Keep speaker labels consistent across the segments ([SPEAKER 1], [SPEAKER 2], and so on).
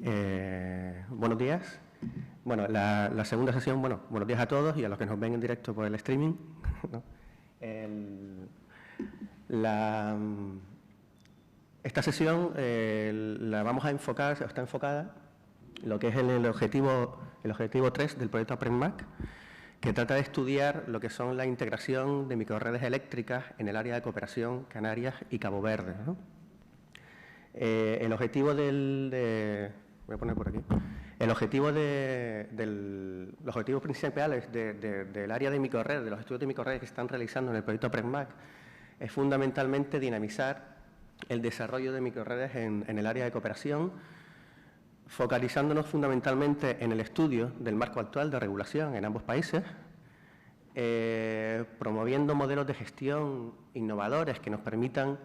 [SPEAKER 1] Buenos días. Bueno, la segunda sesión, buenos días a todos y a los que nos ven en directo por el streaming. ¿No? Esta sesión la vamos a enfocar, está enfocada en lo que es el objetivo 3 del proyecto APRENMAC, que trata de estudiar lo que son la integración de microrredes eléctricas en el área de cooperación Canarias y Cabo Verde, ¿no? El objetivo voy a poner por aquí. Los objetivos principales del área de microrredes, de los estudios de microrredes que se están realizando en el proyecto APRENMAC, es fundamentalmente dinamizar el desarrollo de microrredes en el área de cooperación, focalizándonos fundamentalmente en el estudio del marco actual de regulación en ambos países, promoviendo modelos de gestión innovadores que nos permitan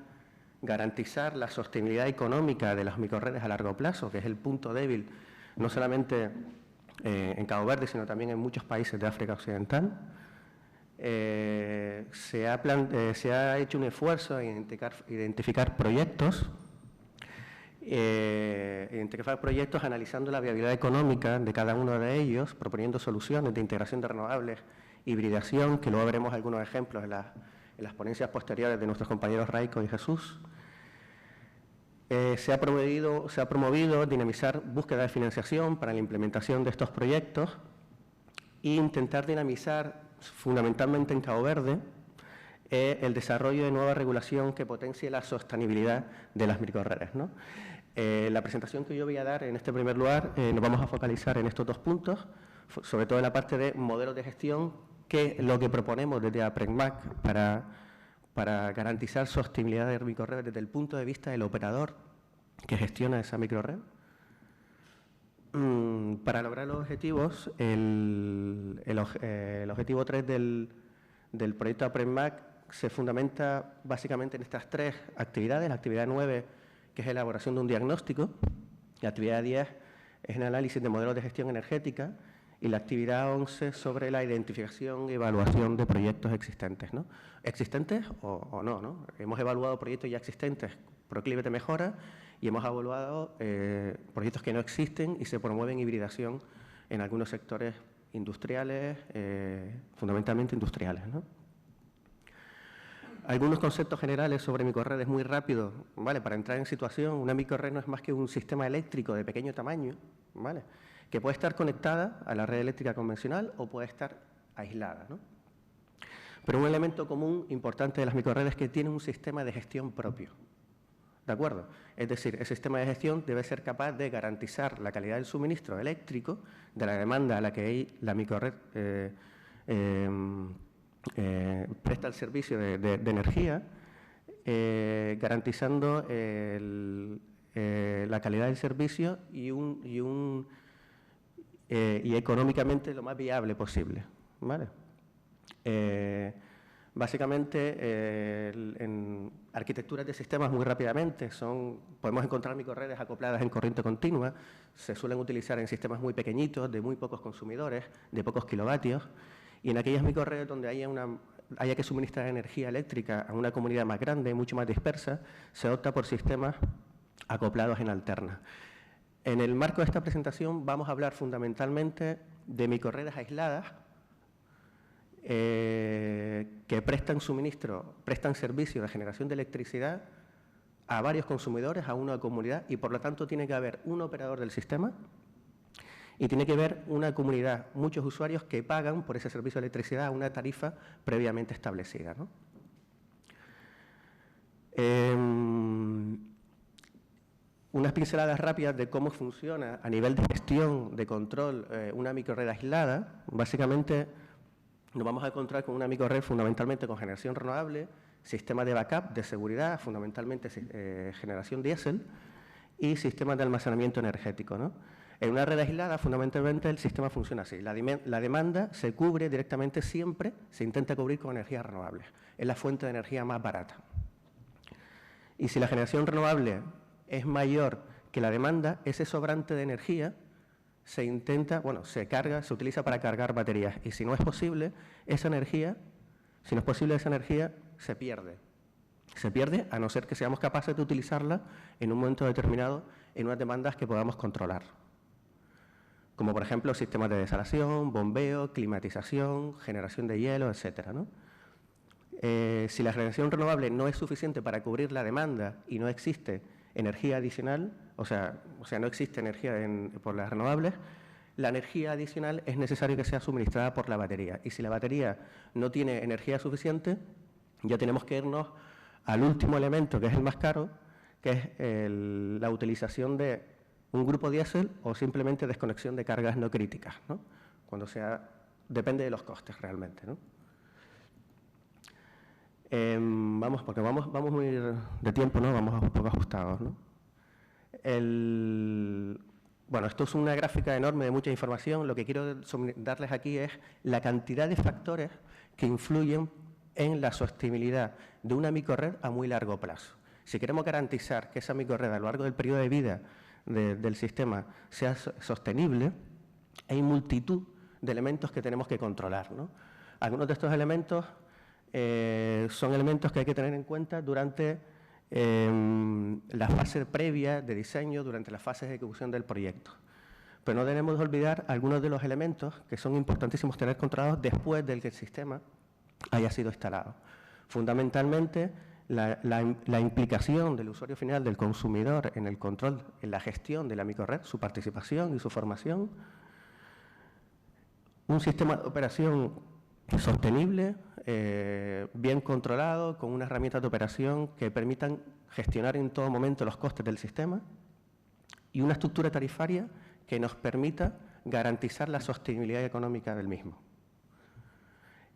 [SPEAKER 1] garantizar la sostenibilidad económica de las microrredes a largo plazo, que es el punto débil no solamente en Cabo Verde, sino también en muchos países de África Occidental. Se ha hecho un esfuerzo en identificar proyectos analizando la viabilidad económica de cada uno de ellos, proponiendo soluciones de integración de renovables, hibridación, que luego veremos algunos ejemplos en las ponencias posteriores de nuestros compañeros Raico y Jesús. Se ha promovido dinamizar búsqueda de financiación para la implementación de estos proyectos e intentar dinamizar, fundamentalmente en Cabo Verde, el desarrollo de nueva regulación que potencie la sostenibilidad de las microrredes, ¿no? La presentación que yo voy a dar en este primer lugar nos vamos a focalizar en estos dos puntos, sobre todo en la parte de modelos de gestión, que es lo que proponemos desde APRENMAC para garantizar sostenibilidad de microrredes desde el punto de vista del operador que gestiona esa microred. Para lograr los objetivos, el objetivo 3 del proyecto APRENMAC se fundamenta básicamente en estas tres actividades. La actividad 9, que es elaboración de un diagnóstico, la actividad 10 es el análisis de modelos de gestión energética y la actividad 11 sobre la identificación y evaluación de proyectos existentes, ¿no? Existentes o no, ¿no? Hemos evaluado proyectos ya existentes, proclives de mejora, y hemos evaluado proyectos que no existen y se promueven hibridación en algunos sectores industriales, fundamentalmente industriales, ¿no? Algunos conceptos generales sobre microrredes muy rápido, ¿vale? Para entrar en situación, una microred no es más que un sistema eléctrico de pequeño tamaño, ¿vale?, que puede estar conectada a la red eléctrica convencional o puede estar aislada, ¿no? Pero un elemento común importante de las microrredes es que tienen un sistema de gestión propio, ¿de acuerdo? Es decir, el sistema de gestión debe ser capaz de garantizar la calidad del suministro eléctrico de la demanda a la que la microred presta el servicio de energía, garantizando la calidad del servicio y económicamente lo más viable posible, ¿vale? Básicamente, en arquitecturas de sistemas, muy rápidamente, podemos encontrar microrredes acopladas en corriente continua, se suelen utilizar en sistemas muy pequeñitos, de muy pocos consumidores, de pocos kilovatios, y en aquellas microrredes donde haya que suministrar energía eléctrica a una comunidad más grande, mucho más dispersa, se opta por sistemas acoplados en alterna. En el marco de esta presentación vamos a hablar fundamentalmente de microrredes aisladas que prestan servicio de generación de electricidad a varios consumidores, a una comunidad, y por lo tanto tiene que haber un operador del sistema y tiene que haber una comunidad, muchos usuarios que pagan por ese servicio de electricidad a una tarifa previamente establecida, ¿no? Unas pinceladas rápidas de cómo funciona a nivel de gestión, de control, una microred aislada. Básicamente nos vamos a encontrar con una microred fundamentalmente con generación renovable, sistema de backup, de seguridad, fundamentalmente generación diésel, y sistemas de almacenamiento energético, ¿no? En una red aislada, fundamentalmente, el sistema funciona así. La demanda se cubre directamente siempre, se intenta cubrir con energías renovables. Es la fuente de energía más barata. Y si la generación renovable es mayor que la demanda, ese sobrante de energía se utiliza para cargar baterías. Y si no es posible, esa energía se pierde. Se pierde a no ser que seamos capaces de utilizarla en un momento determinado en unas demandas que podamos controlar, como por ejemplo sistemas de desalación, bombeo, climatización, generación de hielo, etcétera, ¿no? Si la generación renovable no es suficiente para cubrir la demanda y no existe energía adicional, o sea no existe energía por las renovables, la energía adicional es necesario que sea suministrada por la batería. Y si la batería no tiene energía suficiente, ya tenemos que irnos al último elemento, que es el más caro, que es la utilización de un grupo diésel o simplemente desconexión de cargas no críticas, ¿no? Cuando depende de los costes realmente, ¿no? Porque vamos muy de tiempo, ¿no? Vamos un poco ajustados, ¿no? Bueno, esto es una gráfica enorme de mucha información. Lo que quiero darles aquí es la cantidad de factores que influyen en la sostenibilidad de una microred a muy largo plazo. Si queremos garantizar que esa microred a lo largo del periodo de vida del sistema sea sostenible, hay multitud de elementos que tenemos que controlar, ¿no? Algunos de estos elementos son elementos que hay que tener en cuenta durante la fase previa de diseño, durante la fase de ejecución del proyecto. Pero no debemos olvidar algunos de los elementos que son importantísimos tener controlados después de que el sistema haya sido instalado. Fundamentalmente, la implicación del usuario final, del consumidor, en el control, en la gestión de la microred, su participación y su formación. Un sistema de operación sostenible, bien controlado, con unas herramientas de operación que permitan gestionar en todo momento los costes del sistema y una estructura tarifaria que nos permita garantizar la sostenibilidad económica del mismo.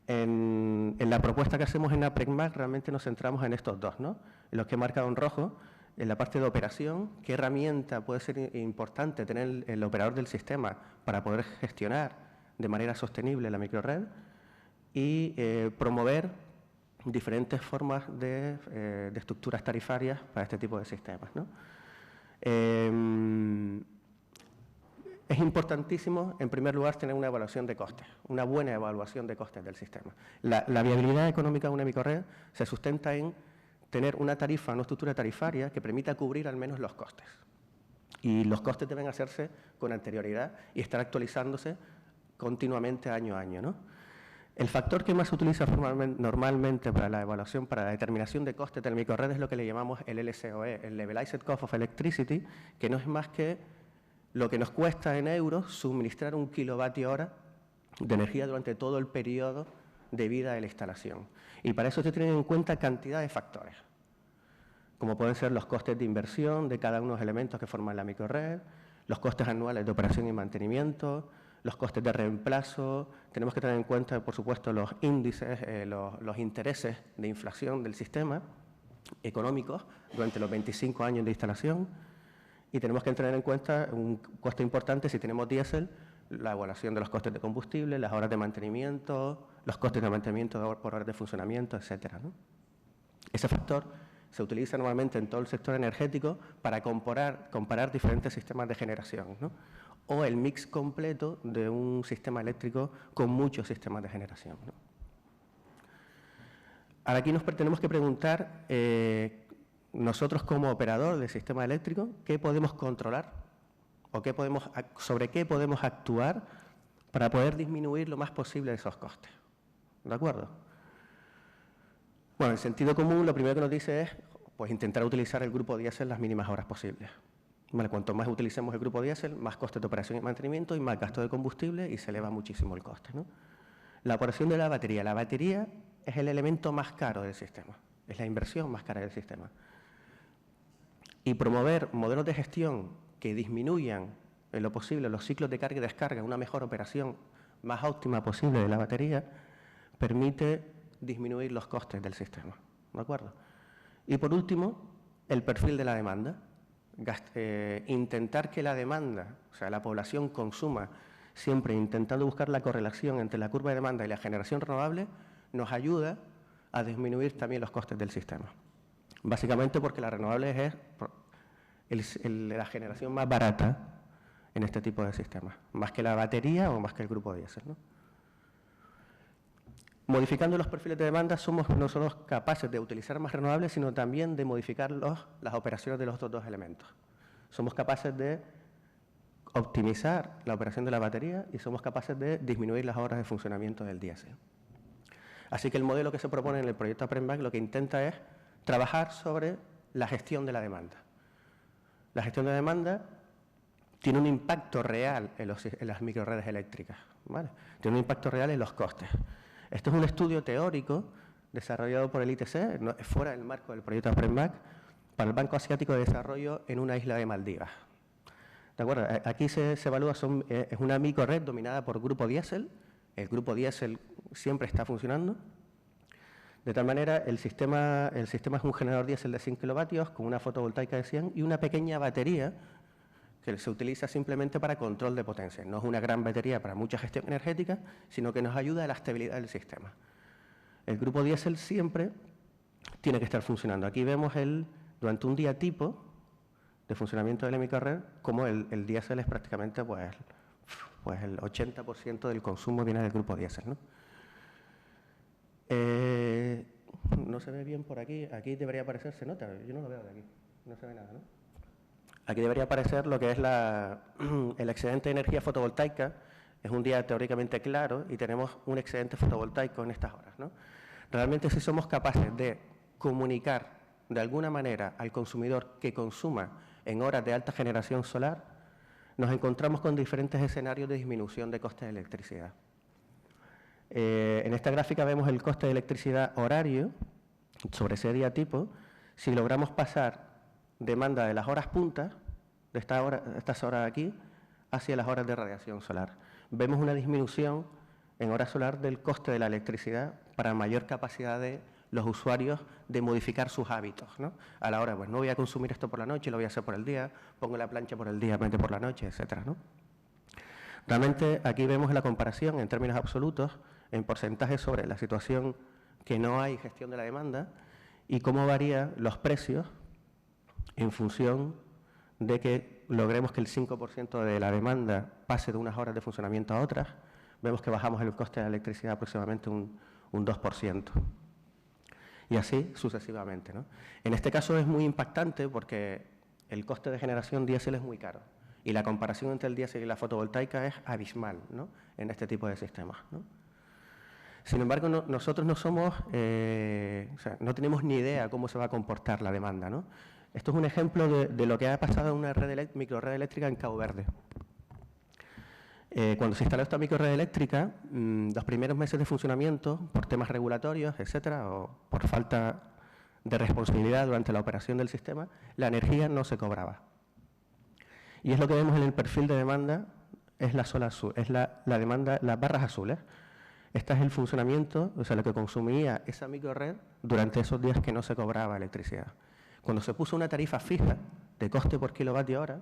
[SPEAKER 1] En la propuesta que hacemos en APRECMAC realmente nos centramos en estos dos, ¿no? En los que he marcado en rojo, en la parte de operación, qué herramienta puede ser importante tener el operador del sistema para poder gestionar de manera sostenible la microred y promover diferentes formas de estructuras tarifarias para este tipo de sistemas, ¿no? Es importantísimo, en primer lugar, tener una evaluación de costes, una buena evaluación de costes del sistema. La viabilidad económica de una microred se sustenta en tener una tarifa, una estructura tarifaria que permita cubrir al menos los costes. Y los costes deben hacerse con anterioridad y estar actualizándose continuamente año a año, ¿no? El factor que más se utiliza normalmente para la evaluación, para la determinación de costes del microred es lo que le llamamos el LCOE, el Levelized Cost of Electricity, que no es más que lo que nos cuesta en euros suministrar 1 kWh de energía durante todo el periodo de vida de la instalación. Y para eso se tienen en cuenta cantidad de factores, como pueden ser los costes de inversión de cada uno de los elementos que forman la microred, los costes anuales de operación y mantenimiento, los costes de reemplazo. Tenemos que tener en cuenta, por supuesto, los índices, los intereses de inflación del sistema económicos durante los 25 años de instalación. Y tenemos que tener en cuenta un coste importante, si tenemos diésel, la evaluación de los costes de combustible, las horas de mantenimiento, los costes de mantenimiento por horas de funcionamiento, etcétera, ¿no? Ese factor se utiliza normalmente en todo el sector energético para comparar diferentes sistemas de generación, ¿no? O el mix completo de un sistema eléctrico con muchos sistemas de generación, ¿no? Ahora aquí nos tenemos que preguntar, nosotros como operador del sistema eléctrico, ¿qué podemos controlar o sobre qué podemos actuar para poder disminuir lo más posible esos costes? ¿De acuerdo? Bueno, el sentido común lo primero que nos dice es pues, intentar utilizar el grupo diésel las mínimas horas posibles. Vale, cuanto más utilicemos el grupo diésel, más costes de operación y mantenimiento y más gasto de combustible y se eleva muchísimo el coste, ¿no? La operación de la batería. La batería es el elemento más caro del sistema, es la inversión más cara del sistema. Y promover modelos de gestión que disminuyan en lo posible los ciclos de carga y descarga, una mejor operación más óptima posible de la batería, permite disminuir los costes del sistema, ¿de acuerdo? Y por último, el perfil de la demanda. Intentar que la demanda, o sea, la población consuma siempre intentando buscar la correlación entre la curva de demanda y la generación renovable, nos ayuda a disminuir también los costes del sistema. Básicamente porque la renovable es la generación más barata en este tipo de sistemas, más que la batería o más que el grupo diésel, ¿no? Modificando los perfiles de demanda somos no solo capaces de utilizar más renovables, sino también de modificar las operaciones de los otros dos elementos. Somos capaces de optimizar la operación de la batería y somos capaces de disminuir las horas de funcionamiento del diésel. Así que el modelo que se propone en el proyecto APREMBAC lo que intenta es trabajar sobre la gestión de la demanda. La gestión de demanda tiene un impacto real en las microredes eléctricas, ¿vale? Tiene un impacto real en los costes. Esto es un estudio teórico desarrollado por el ITC, fuera del marco del proyecto APREMBAC, para el Banco Asiático de Desarrollo en una isla de Maldivas. ¿De acuerdo? Aquí se evalúa, es una microred dominada por grupo diésel. El grupo diésel siempre está funcionando. De tal manera, el sistema es un generador diésel de 100 kilovatios con una fotovoltaica de 100 y una pequeña batería que se utiliza simplemente para control de potencia. No es una gran batería para mucha gestión energética, sino que nos ayuda a la estabilidad del sistema. El grupo diésel siempre tiene que estar funcionando. Aquí vemos durante un día tipo de funcionamiento de la microred, como el diésel es prácticamente pues el 80% del consumo viene del grupo diésel, ¿no? No se ve bien por aquí. Aquí debería aparecer, ¿se nota? Yo no lo veo de aquí. No se ve nada, ¿no? Aquí debería aparecer lo que es el excedente de energía fotovoltaica. Es un día teóricamente claro y tenemos un excedente fotovoltaico en estas horas, ¿no? Realmente, si somos capaces de comunicar de alguna manera al consumidor que consuma en horas de alta generación solar, nos encontramos con diferentes escenarios de disminución de coste de electricidad. En esta gráfica vemos el coste de electricidad horario sobre ese día tipo. Si logramos pasar demanda de las horas puntas, de estas horas de aquí, hacia las horas de radiación solar. Vemos una disminución en hora solar del coste de la electricidad para mayor capacidad de los usuarios de modificar sus hábitos, ¿no? A la hora, pues no voy a consumir esto por la noche, lo voy a hacer por el día, pongo la plancha por el día, mete por la noche, etcétera, ¿no? Realmente aquí vemos la comparación en términos absolutos, en porcentajes sobre la situación que no hay gestión de la demanda y cómo varían los precios en función de que logremos que el 5% de la demanda pase de unas horas de funcionamiento a otras. Vemos que bajamos el coste de la electricidad aproximadamente un 2%. Y así sucesivamente, ¿no? En este caso es muy impactante porque el coste de generación diésel es muy caro y la comparación entre el diésel y la fotovoltaica es abismal, ¿no? En este tipo de sistemas, ¿no? Sin embargo, nosotros no somos, no tenemos ni idea cómo se va a comportar la demanda, ¿no? Esto es un ejemplo de lo que ha pasado en una microred eléctrica en Cabo Verde. Cuando se instaló esta microred eléctrica, los primeros meses de funcionamiento, por temas regulatorios, etcétera, o por falta de responsabilidad durante la operación del sistema, la energía no se cobraba. Y es lo que vemos en el perfil de demanda, es la sola azul, es la demanda, las barras azules. Este es el funcionamiento, o sea, lo que consumía esa microred durante esos días que no se cobraba electricidad. Cuando se puso una tarifa fija de coste por kilovatio hora,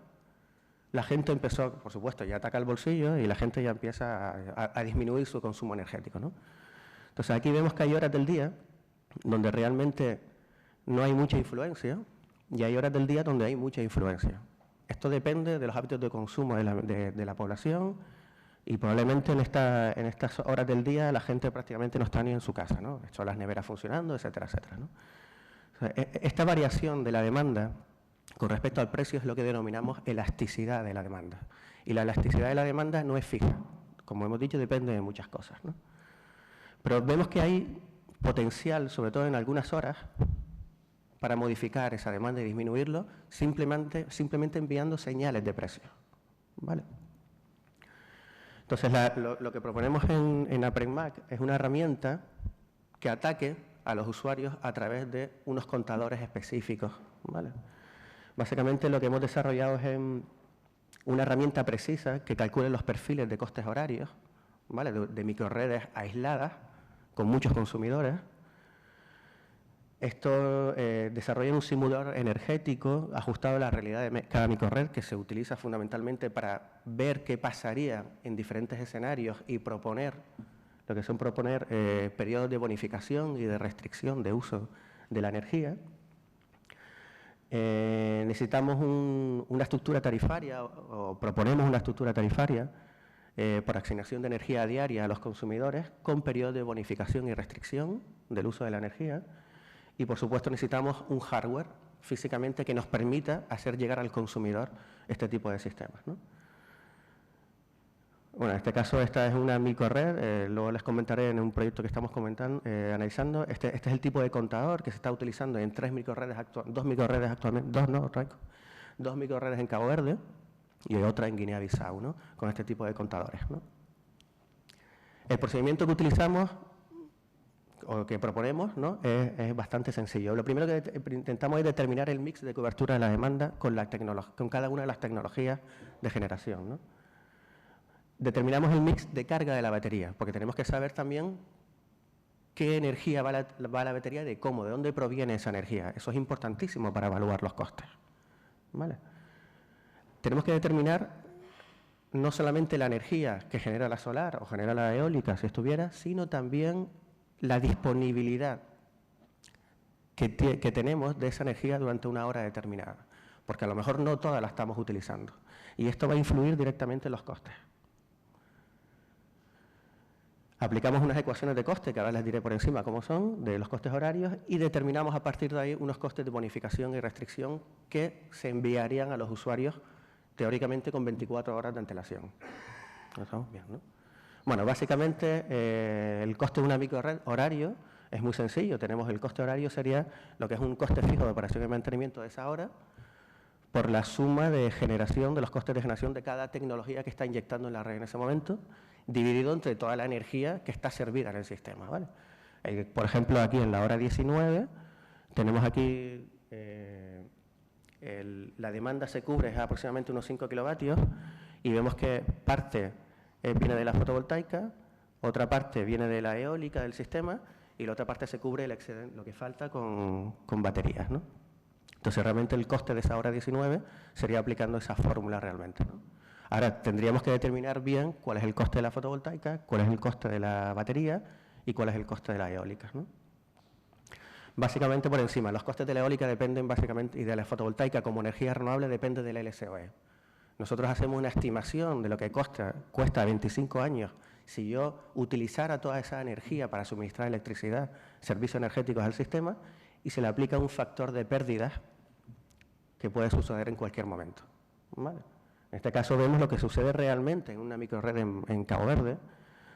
[SPEAKER 1] la gente empezó, por supuesto, ya ataca el bolsillo y la gente ya empieza a disminuir su consumo energético, ¿no? Entonces, aquí vemos que hay horas del día donde realmente no hay mucha influencia y hay horas del día donde hay mucha influencia. Esto depende de los hábitos de consumo de la población y probablemente en estas horas del día la gente prácticamente no está ni en su casa, ¿no? Son las neveras funcionando, etcétera, etcétera, ¿no? O sea, esta variación de la demanda con respecto al precio es lo que denominamos elasticidad de la demanda. Y la elasticidad de la demanda no es fija. Como hemos dicho, depende de muchas cosas, ¿no? Pero vemos que hay potencial, sobre todo en algunas horas, para modificar esa demanda y disminuirlo, simplemente enviando señales de precio, ¿vale? Entonces, lo que proponemos en APREMBAC es una herramienta que ataque a los usuarios a través de unos contadores específicos, ¿vale? Básicamente lo que hemos desarrollado es una herramienta precisa que calcule los perfiles de costes horarios, ¿vale? De microredes aisladas con muchos consumidores. Esto desarrolla un simulador energético ajustado a la realidad de cada microred, que se utiliza fundamentalmente para ver qué pasaría en diferentes escenarios y proponer periodos de bonificación y de restricción de uso de la energía. Necesitamos una estructura tarifaria o proponemos una estructura tarifaria por asignación de energía diaria a los consumidores con periodo de bonificación y restricción del uso de la energía. Y, por supuesto, necesitamos un hardware físicamente que nos permita hacer llegar al consumidor este tipo de sistemas, ¿no? Bueno, en este caso esta es una microred, luego les comentaré en un proyecto que estamos analizando. Este es el tipo de contador que se está utilizando en dos microredes actualmente, dos microredes en Cabo Verde y otra en Guinea-Bissau, ¿no? Con este tipo de contadores, ¿no? El procedimiento que utilizamos o que proponemos, ¿no? es bastante sencillo. Lo primero que intentamos es determinar el mix de cobertura de la demanda con cada una de las tecnologías de generación, ¿no? Determinamos el mix de carga de la batería, porque tenemos que saber también qué energía va a la batería y de cómo, de dónde proviene esa energía. Eso es importantísimo para evaluar los costes, ¿vale? Tenemos que determinar no solamente la energía que genera la solar o genera la eólica, si estuviera, sino también la disponibilidad que tenemos de esa energía durante una hora determinada, porque a lo mejor no toda la estamos utilizando. Y esto va a influir directamente en los costes. Aplicamos unas ecuaciones de coste, que ahora les diré por encima cómo son, de los costes horarios, y determinamos a partir de ahí unos costes de bonificación y restricción que se enviarían a los usuarios teóricamente con 24 horas de antelación. ¿Lo estamos bien, no? Bueno, básicamente el coste de una microred horario es muy sencillo. Tenemos el coste horario, sería lo que es un coste fijo de operación y mantenimiento de esa hora, por la suma de generación, de los costes de generación de cada tecnología que está inyectando en la red en ese momento, dividido entre toda la energía que está servida en el sistema, ¿vale? Por ejemplo, aquí en la hora 19, tenemos aquí la demanda se cubre a aproximadamente unos 5 kilovatios y vemos que parte viene de la fotovoltaica, otra parte viene de la eólica del sistema y la otra parte se cubre el excedente, lo que falta con baterías, ¿no? Entonces, realmente el coste de esa hora 19 sería aplicando esa fórmula realmente, ¿no? Ahora, tendríamos que determinar bien cuál es el coste de la fotovoltaica, cuál es el coste de la batería y cuál es el coste de la eólica, ¿no? Básicamente por encima, los costes de la eólica dependen básicamente, y de la fotovoltaica como energía renovable depende del LCOE. Nosotros hacemos una estimación de lo que cuesta 25 años si yo utilizara toda esa energía para suministrar electricidad, servicios energéticos al sistema, y se le aplica un factor de pérdidas que puede suceder en cualquier momento, ¿vale? En este caso vemos lo que sucede realmente en una microred en Cabo Verde,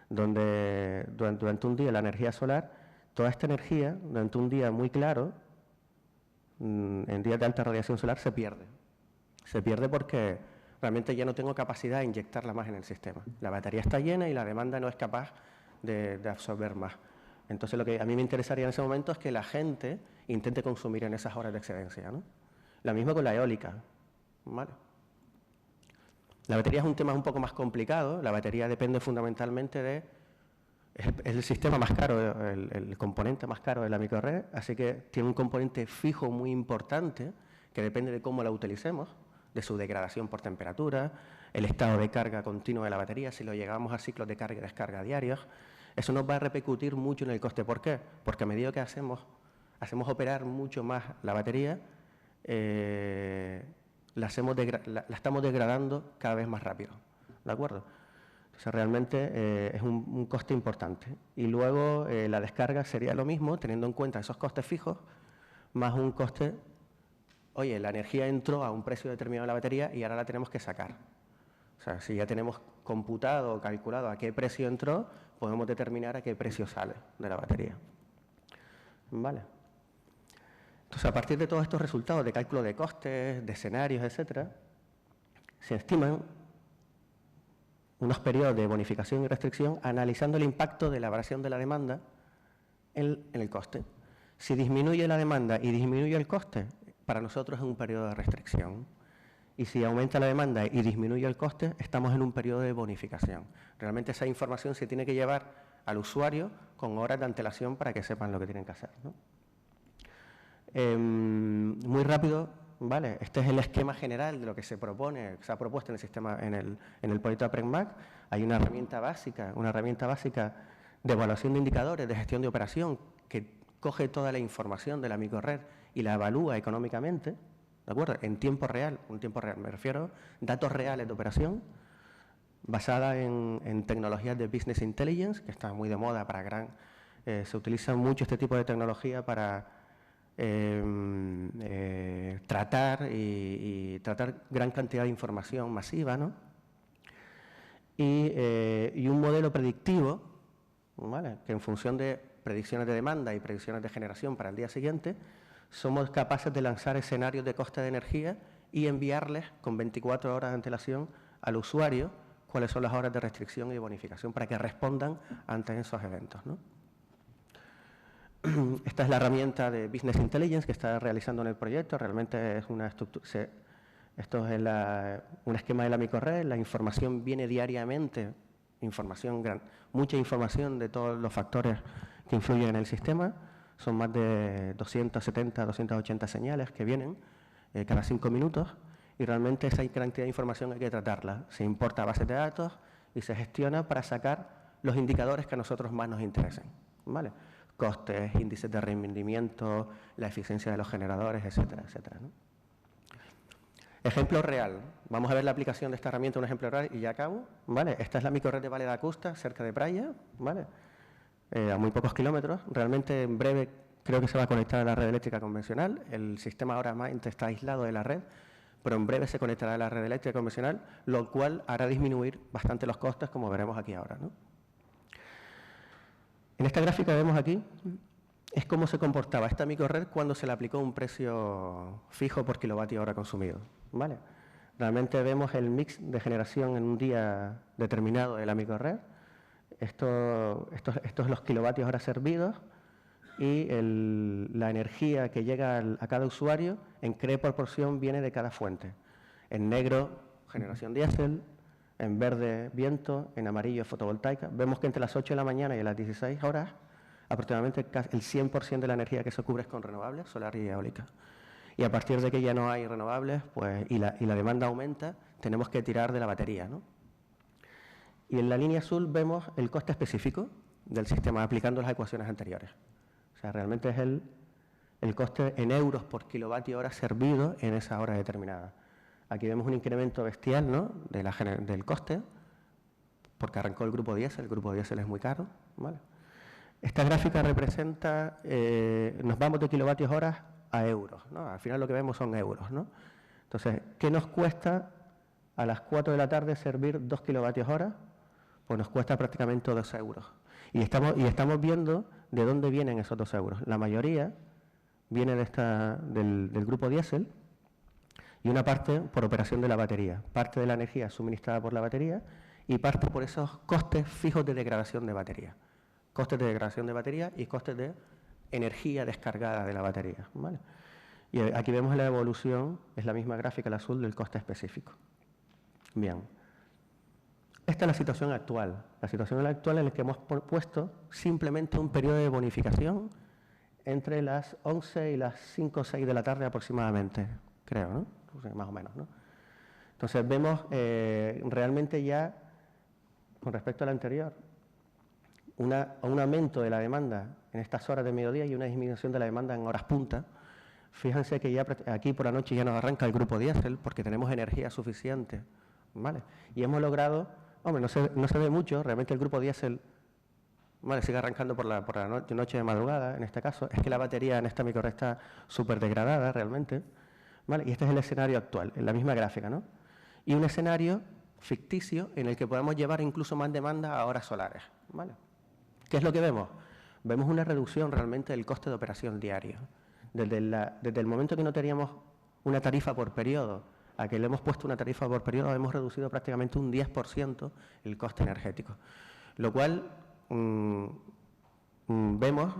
[SPEAKER 1] donde durante un día la energía solar, toda esta energía, durante un día muy claro, en días de alta radiación solar, se pierde. Se pierde porque realmente ya no tengo capacidad de inyectarla más en el sistema. La batería está llena y la demanda no es capaz de absorber más. Entonces, lo que a mí me interesaría en ese momento es que la gente intente consumir en esas horas de excedencia, ¿no? Lo mismo con la eólica, ¿vale? La batería es un tema un poco más complicado. La batería depende fundamentalmente de... Es el sistema más caro, el componente más caro de la microred, así que tiene un componente fijo muy importante que depende de cómo la utilicemos, de su degradación por temperatura, el estado de carga continuo de la batería, si lo llegamos a ciclos de carga y descarga diarios. Eso nos va a repercutir mucho en el coste. ¿Por qué? Porque a medida que hacemos operar mucho más la batería, la estamos degradando cada vez más rápido, ¿de acuerdo? Entonces, realmente es un coste importante. Y luego la descarga sería lo mismo, teniendo en cuenta esos costes fijos, más un coste, oye, la energía entró a un precio determinado de la batería y ahora la tenemos que sacar. O sea, si ya tenemos computado o calculado a qué precio entró, podemos determinar a qué precio sale de la batería. ¿Vale? Entonces, a partir de todos estos resultados de cálculo de costes, de escenarios, etcétera, se estiman unos periodos de bonificación y restricción analizando el impacto de la variación de la demanda en el coste. Si disminuye la demanda y disminuye el coste, para nosotros es un periodo de restricción. Y si aumenta la demanda y disminuye el coste, estamos en un periodo de bonificación. Realmente esa información se tiene que llevar al usuario con horas de antelación para que sepan lo que tienen que hacer, ¿no? Muy rápido, ¿vale? Este es el esquema general de lo que se propone, se ha propuesto en el sistema, en el proyecto APRENMAC. Hay una herramienta básica de evaluación de indicadores, de gestión de operación, que coge toda la información de la microred y la evalúa económicamente, ¿de acuerdo? En tiempo real, me refiero, datos reales de operación, basada en tecnologías de Business Intelligence, que está muy de moda se utiliza mucho este tipo de tecnología para tratar gran cantidad de información masiva, ¿no? Y un modelo predictivo, ¿vale?, que en función de predicciones de demanda y predicciones de generación para el día siguiente, somos capaces de lanzar escenarios de coste de energía y enviarles con 24 horas de antelación al usuario cuáles son las horas de restricción y de bonificación para que respondan ante esos eventos, ¿no? Esta es la herramienta de Business Intelligence que está realizando en el proyecto. Realmente es una estructura. Esto es un esquema de la microred. La información viene diariamente, mucha información de todos los factores que influyen en el sistema. Son más de 270, 280 señales que vienen cada 5 minutos. Y realmente esa cantidad de información hay que tratarla. Se importa a bases de datos y se gestiona para sacar los indicadores que a nosotros más nos interesen, ¿vale? Costes, índices de rendimiento, la eficiencia de los generadores, etcétera, etcétera, ¿no? Ejemplo real. Vamos a ver la aplicación de esta herramienta, un ejemplo real y ya acabo, ¿vale? Esta es la microred de Valle de Acusta, cerca de Praia, ¿vale? A muy pocos kilómetros. Realmente en breve creo que se va a conectar a la red eléctrica convencional. El sistema ahora más está aislado de la red, pero en breve se conectará a la red eléctrica convencional, lo cual hará disminuir bastante los costes, como veremos aquí ahora, ¿no? En esta gráfica vemos aquí es cómo se comportaba esta microred cuando se le aplicó un precio fijo por kilovatio hora consumido, ¿vale? Realmente vemos el mix de generación en un día determinado de la microred. Estos son los kilovatios hora servidos y la energía que llega a cada usuario en qué proporción viene de cada fuente. En negro, generación diésel. En verde, viento, en amarillo, fotovoltaica. Vemos que entre las 8 de la mañana y las 16 horas, aproximadamente el 100% de la energía que se cubre es con renovables, solar y eólica. Y a partir de que ya no hay renovables y la demanda aumenta, tenemos que tirar de la batería, ¿no? Y en la línea azul vemos el coste específico del sistema aplicando las ecuaciones anteriores. O sea, realmente es el coste en euros por kilovatio hora servido en esa hora determinada. Aquí vemos un incremento bestial, ¿no?, del coste, porque arrancó el grupo diésel es muy caro, ¿vale? Esta gráfica representa, nos vamos de kilovatios horas a euros, ¿no? Al final lo que vemos son euros, ¿no? Entonces, ¿qué nos cuesta a las 4 de la tarde servir 2 kilovatios hora? Pues nos cuesta prácticamente 2 euros. Y estamos viendo de dónde vienen esos 2 euros. La mayoría viene del grupo diésel, y una parte por operación de la batería, parte de la energía suministrada por la batería y parte por esos costes fijos de degradación de batería. Costes de degradación de batería y costes de energía descargada de la batería, ¿vale? Y aquí vemos la evolución, es la misma gráfica, el azul, del coste específico. Bien. Esta es la situación actual. La situación actual en la que hemos puesto simplemente un periodo de bonificación entre las 11 y las 5 o 6 de la tarde aproximadamente, creo, ¿no? Más o menos, ¿no? Entonces vemos realmente ya, con respecto al anterior, un aumento de la demanda en estas horas de mediodía y una disminución de la demanda en horas punta. Fíjense que ya aquí por la noche ya nos arranca el grupo diésel porque tenemos energía suficiente, ¿vale? Y hemos logrado, hombre, no se ve mucho, realmente el grupo diésel, ¿vale?, sigue arrancando por la noche de madrugada, en este caso. Es que la batería en esta microred está súper degradada realmente, ¿vale? Y este es el escenario actual, en la misma gráfica, ¿no? Y un escenario ficticio en el que podemos llevar incluso más demanda a horas solares, ¿vale? ¿Qué es lo que vemos? Vemos una reducción realmente del coste de operación diario. Desde el momento que no teníamos una tarifa por periodo a que le hemos puesto una tarifa por periodo, hemos reducido prácticamente un 10% el coste energético. Lo cual vemos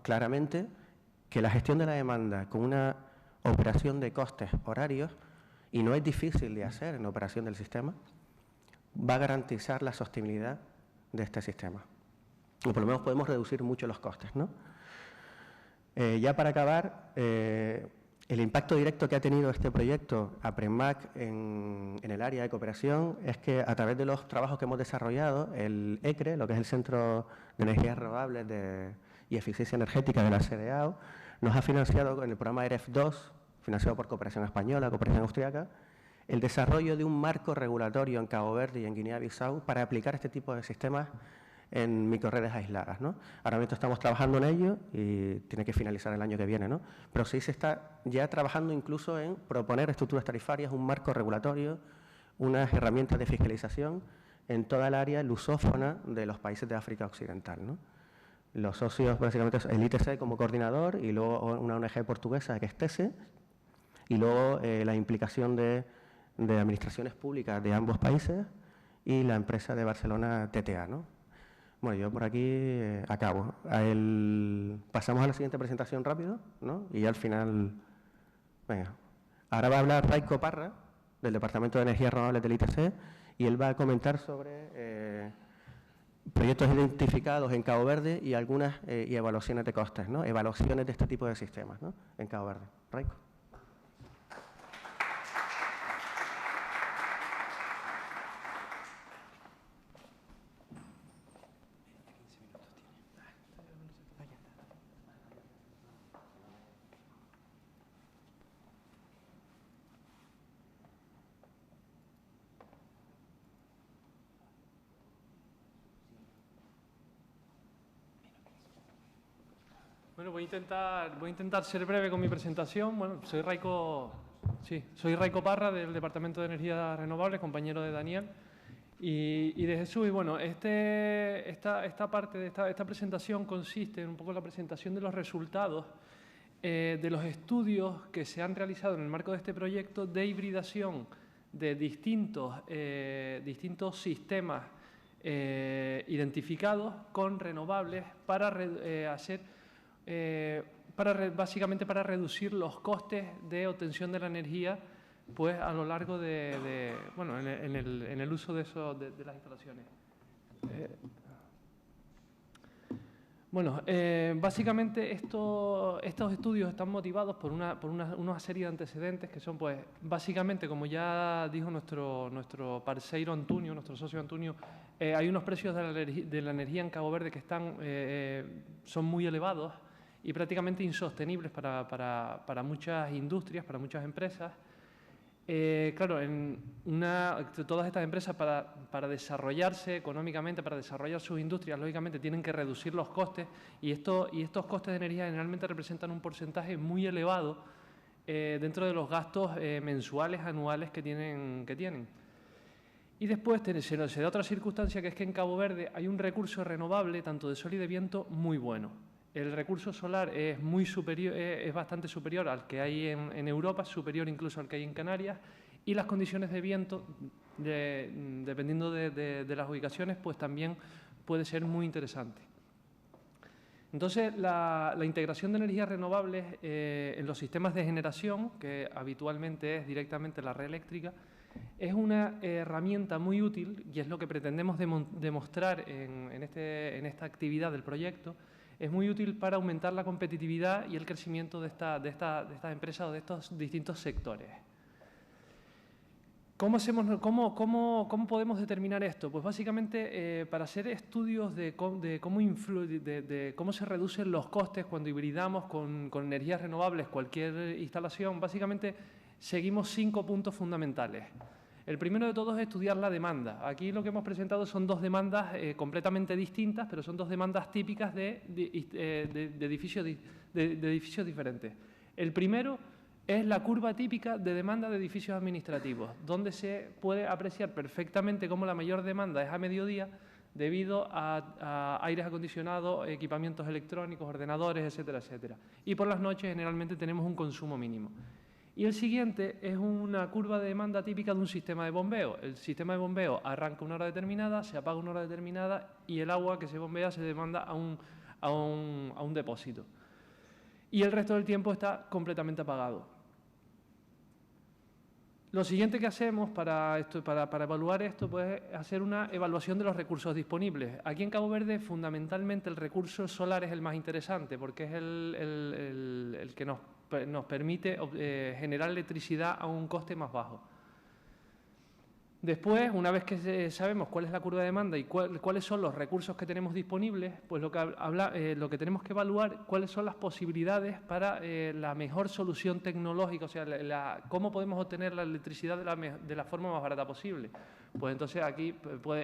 [SPEAKER 1] claramente que la gestión de la demanda con una operación de costes horarios, y no es difícil de hacer en la operación del sistema, va a garantizar la sostenibilidad de este sistema. O por lo menos podemos reducir mucho los costes, ¿no? Ya para acabar, el impacto directo que ha tenido este proyecto a Premac en el área de cooperación es que a través de los trabajos que hemos desarrollado, el ECRE, lo que es el Centro de Energías Renovables y Eficiencia Energética de la CDAO, nos ha financiado con el programa EREF2, financiado por Cooperación Española, Cooperación Austriaca, el desarrollo de un marco regulatorio en Cabo Verde y en Guinea-Bissau para aplicar este tipo de sistemas en microrredes aisladas, ¿no? Ahora mismo estamos trabajando en ello y tiene que finalizar el año que viene, ¿no? Pero sí se está ya trabajando incluso en proponer estructuras tarifarias, un marco regulatorio, unas herramientas de fiscalización en toda el área lusófona de los países de África Occidental, ¿no? Los socios, básicamente, el ITC como coordinador y luego una ONG portuguesa que es TESE y luego la implicación de administraciones públicas de ambos países y la empresa de Barcelona TTA, ¿no? Bueno, yo por aquí acabo. Pasamos a la siguiente presentación rápido, ¿no? Y ya al final, venga. Ahora va a hablar Raiko Parra, del Departamento de Energías Renovables del ITC, y él va a comentar sobre proyectos identificados en Cabo Verde y algunas y evaluaciones de costes, ¿no? Evaluaciones de este tipo de sistemas, ¿no? En Cabo Verde. Raiko.
[SPEAKER 2] Bueno, voy a intentar ser breve con mi presentación. Bueno, soy Raiko Parra, del Departamento de Energías Renovables, compañero de Daniel y de Jesús. Y bueno, esta parte de esta presentación consiste en un poco la presentación de los resultados de los estudios que se han realizado en el marco de este proyecto de hibridación de distintos sistemas identificados con renovables para básicamente para reducir los costes de obtención de la energía, pues a lo largo en el uso de las instalaciones. Básicamente estos estudios están motivados por una serie de antecedentes que son, pues, básicamente, como ya dijo nuestro parceiro Antonio, nuestro socio Antonio, hay unos precios de la energía en Cabo Verde que son muy elevados y prácticamente insostenibles para muchas industrias, para muchas empresas. Claro, todas estas empresas para desarrollarse económicamente, para desarrollar sus industrias, lógicamente tienen que reducir los costes y estos costes de energía generalmente representan un porcentaje muy elevado dentro de los gastos mensuales, anuales que tienen. Y después se da otra circunstancia, que es que en Cabo Verde hay un recurso renovable, tanto de sol y de viento, muy bueno. El recurso solar es bastante superior al que hay en Europa, superior incluso al que hay en Canarias, y las condiciones de viento, dependiendo de las ubicaciones, pues también puede ser muy interesante. Entonces, la integración de energías renovables en los sistemas de generación, que habitualmente es directamente la red eléctrica, es una herramienta muy útil, y es lo que pretendemos demostrar en esta actividad del proyecto. Es muy útil para aumentar la competitividad y el crecimiento de estas empresas o de estos distintos sectores. ¿Cómo podemos determinar esto? Pues básicamente para hacer estudios de cómo se reducen los costes cuando hibridamos con energías renovables cualquier instalación, básicamente seguimos 5 puntos fundamentales. El primero de todos es estudiar la demanda. Aquí lo que hemos presentado son dos demandas completamente distintas, pero son dos demandas típicas de edificios diferentes. El primero es la curva típica de demanda de edificios administrativos, donde se puede apreciar perfectamente cómo la mayor demanda es a mediodía debido a aires acondicionados, equipamientos electrónicos, ordenadores, etcétera, etcétera. Y por las noches generalmente tenemos un consumo mínimo. Y el siguiente es una curva de demanda típica de un sistema de bombeo. El sistema de bombeo arranca una hora determinada, se apaga una hora determinada y el agua que se bombea se demanda a un depósito. Y el resto del tiempo está completamente apagado. Lo siguiente que hacemos para evaluar esto, pues, es hacer una evaluación de los recursos disponibles. Aquí en Cabo Verde, fundamentalmente, el recurso solar es el más interesante porque es el que nos permite generar electricidad a un coste más bajo. Después, una vez que sabemos cuál es la curva de demanda y cuáles son los recursos que tenemos disponibles, pues lo que tenemos que evaluar cuáles son las posibilidades para la mejor solución tecnológica, o sea, cómo podemos obtener la electricidad de la forma más barata posible. Pues entonces aquí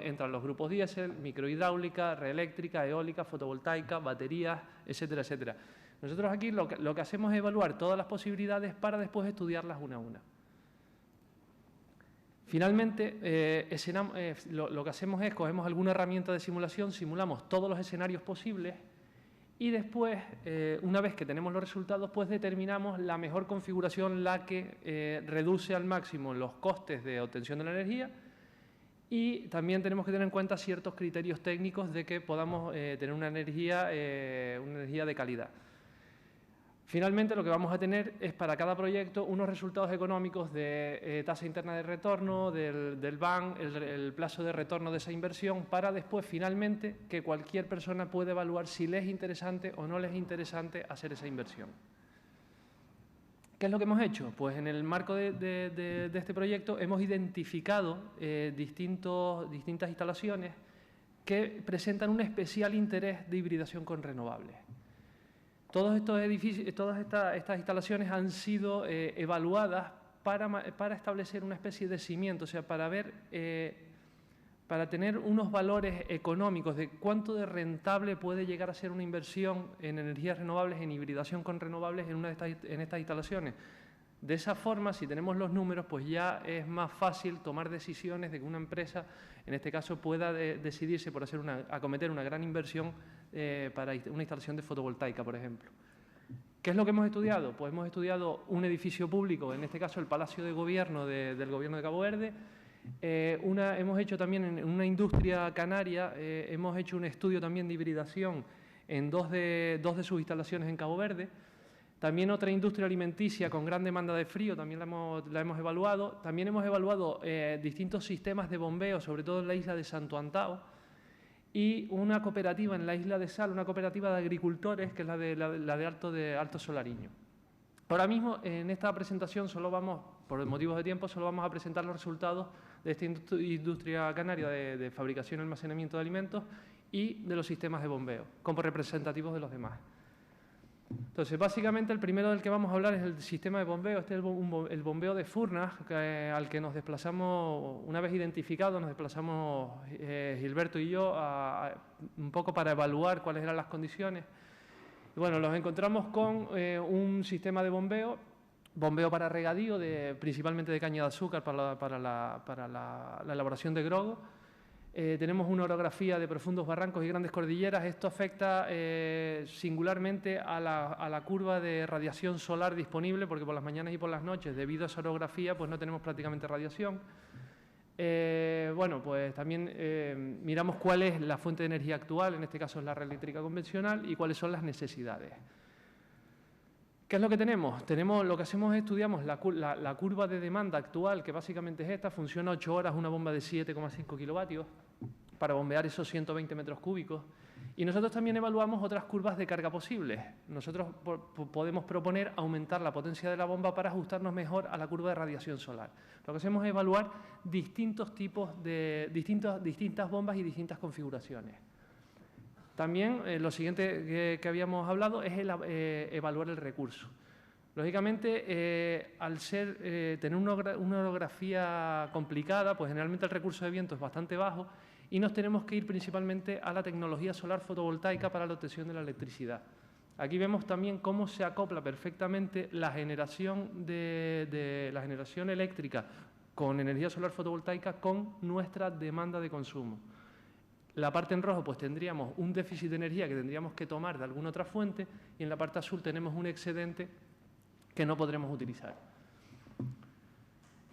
[SPEAKER 2] entran los grupos diésel, microhidráulica, red eléctrica, eólica, fotovoltaica, baterías, etcétera, etcétera. Nosotros aquí lo que hacemos es evaluar todas las posibilidades para después estudiarlas una a una. Finalmente, lo que hacemos es, cogemos alguna herramienta de simulación, simulamos todos los escenarios posibles y después, una vez que tenemos los resultados, pues determinamos la mejor configuración, la que reduce al máximo los costes de obtención de la energía, y también tenemos que tener en cuenta ciertos criterios técnicos de que podamos tener una energía de calidad. Finalmente, lo que vamos a tener es para cada proyecto unos resultados económicos de tasa interna de retorno, del BAN, el plazo de retorno de esa inversión, para después, finalmente, que cualquier persona pueda evaluar si le es interesante o no le es interesante hacer esa inversión. ¿Qué es lo que hemos hecho? Pues en el marco de este proyecto hemos identificado distintas instalaciones que presentan un especial interés de hibridación con renovables. Todos estos edificios, todas estas instalaciones han sido evaluadas para establecer una especie de cimiento, o sea, para tener unos valores económicos de cuánto de rentable puede llegar a ser una inversión en energías renovables, en hibridación con renovables en estas instalaciones. De esa forma, si tenemos los números, pues ya es más fácil tomar decisiones de que una empresa, en este caso, pueda decidirse por acometer una gran inversión para una instalación de fotovoltaica, por ejemplo. ¿Qué es lo que hemos estudiado? Pues hemos estudiado un edificio público, en este caso el Palacio de Gobierno del Gobierno de Cabo Verde. Hemos hecho también en una industria canaria, hemos hecho un estudio también de hibridación en dos de sus instalaciones en Cabo Verde. También otra industria alimenticia con gran demanda de frío, también la hemos evaluado. También hemos evaluado distintos sistemas de bombeo, sobre todo en la isla de Santo Antao, y una cooperativa en la isla de Sal, una cooperativa de agricultores, que es la de Alto Solariño. Ahora mismo, en esta presentación, por motivos de tiempo, solo vamos a presentar los resultados de esta industria canaria de fabricación y almacenamiento de alimentos y de los sistemas de bombeo, como representativos de los demás. Entonces, básicamente, el primero del que vamos a hablar es el sistema de bombeo. Este es el bombeo de Furnas, al que nos desplazamos, una vez identificado, nos desplazamos Gilberto y yo un poco para evaluar cuáles eran las condiciones. Y bueno, los encontramos con un sistema de bombeo para regadío, principalmente de caña de azúcar para la elaboración de grogo. Tenemos una orografía de profundos barrancos y grandes cordilleras. Esto afecta singularmente a la curva de radiación solar disponible, porque por las mañanas y por las noches, debido a esa orografía, pues no tenemos prácticamente radiación. Bueno, pues también miramos cuál es la fuente de energía actual, en este caso es la red eléctrica convencional, y cuáles son las necesidades. ¿Qué es lo que tenemos? Lo que hacemos es estudiamos la curva de demanda actual, que básicamente es esta. Funciona 8 horas una bomba de 7,5 kilovatios para bombear esos 120 metros cúbicos. Y nosotros también evaluamos otras curvas de carga posibles. Nosotros podemos proponer aumentar la potencia de la bomba para ajustarnos mejor a la curva de radiación solar. Lo que hacemos es evaluar distintos tipos de distintas bombas y distintas configuraciones. También lo siguiente que habíamos hablado es evaluar el recurso. Lógicamente, al tener una orografía complicada, pues generalmente el recurso de viento es bastante bajo y nos tenemos que ir principalmente a la tecnología solar fotovoltaica para la obtención de la electricidad. Aquí vemos también cómo se acopla perfectamente la generación la generación eléctrica con energía solar fotovoltaica con nuestra demanda de consumo. La parte en rojo, pues tendríamos un déficit de energía que tendríamos que tomar de alguna otra fuente, y en la parte azul tenemos un excedente que no podremos utilizar.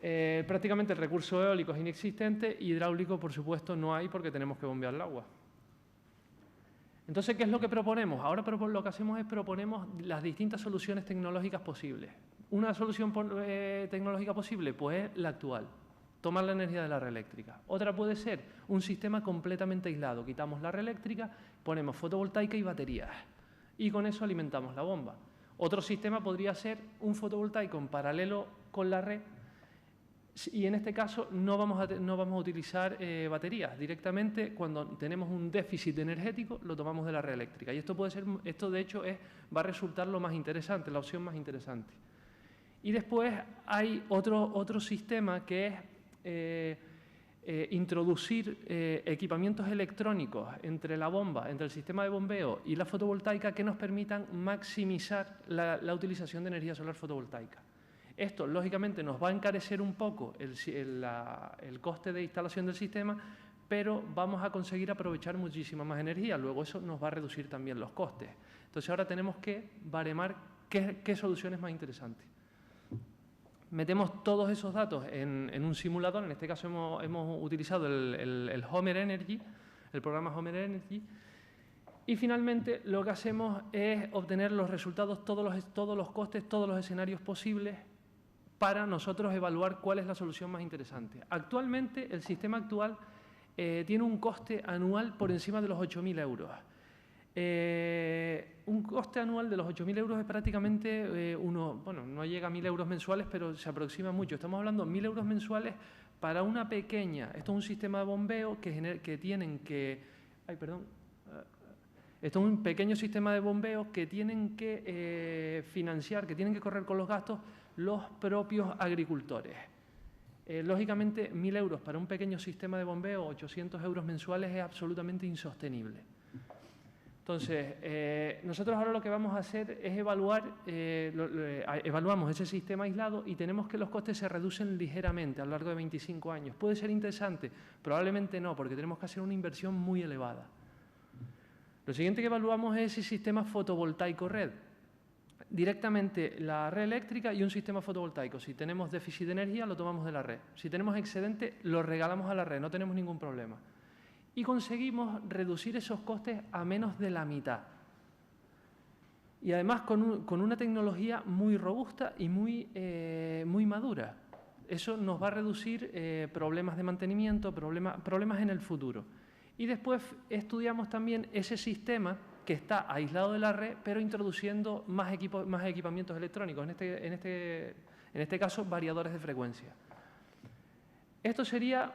[SPEAKER 2] Prácticamente el recurso eólico es inexistente, hidráulico, por supuesto, no hay porque tenemos que bombear el agua. Entonces, ¿qué es lo que proponemos? Ahora lo que hacemos es proponemos las distintas soluciones tecnológicas posibles. Una solución tecnológica posible, pues es la actual. Tomar la energía de la red eléctrica. Otra puede ser un sistema completamente aislado. Quitamos la red eléctrica, ponemos fotovoltaica y baterías. Y con eso alimentamos la bomba. Otro sistema podría ser un fotovoltaico en paralelo con la red Y en este caso no vamos a utilizar baterías. Directamente, cuando tenemos un déficit energético, lo tomamos de la red eléctrica. Y esto de hecho va a resultar lo más interesante, la opción más interesante. Y después hay otro sistema que es introducir equipamientos electrónicos entre la bomba, entre el sistema de bombeo y la fotovoltaica que nos permitan maximizar la utilización de energía solar fotovoltaica. Esto, lógicamente, nos va a encarecer un poco el coste de instalación del sistema, pero vamos a conseguir aprovechar muchísima más energía. Luego eso nos va a reducir también los costes. Entonces ahora tenemos que baremar qué solución es más interesante. Metemos todos esos datos en un simulador. En este caso hemos utilizado el Homer Energy, el programa Homer Energy. Y finalmente lo que hacemos es obtener los resultados, todos los costes, todos los escenarios posibles, para nosotros evaluar cuál es la solución más interesante. Actualmente, el sistema actual tiene un coste anual por encima de los 8.000 euros. Un coste anual de los 8.000 euros es prácticamente bueno, no llega a 1.000 euros mensuales, pero se aproxima mucho. Estamos hablando de 1.000 euros mensuales para una pequeña. Esto es un sistema de bombeo que tienen que... Ay, perdón. Esto es un pequeño sistema de bombeo que tienen que financiar, que tienen que correr con los gastos los propios agricultores. Lógicamente, 1.000 euros para un pequeño sistema de bombeo, 800 euros mensuales, es absolutamente insostenible. Entonces, nosotros ahora lo que vamos a hacer es evaluamos ese sistema aislado y tenemos que los costes se reducen ligeramente a lo largo de 25 años. ¿Puede ser interesante? Probablemente no, porque tenemos que hacer una inversión muy elevada. Lo siguiente que evaluamos es ese sistema fotovoltaico red. Directamente la red eléctrica y un sistema fotovoltaico. Si tenemos déficit de energía, lo tomamos de la red. Si tenemos excedente, lo regalamos a la red, no tenemos ningún problema. Y conseguimos reducir esos costes a menos de la mitad. Y además con una tecnología muy robusta y muy madura. Eso nos va a reducir problemas de mantenimiento, problemas en el futuro. Y después estudiamos también ese sistema que está aislado de la red, pero introduciendo más equipamientos electrónicos, en este caso variadores de frecuencia. Esto sería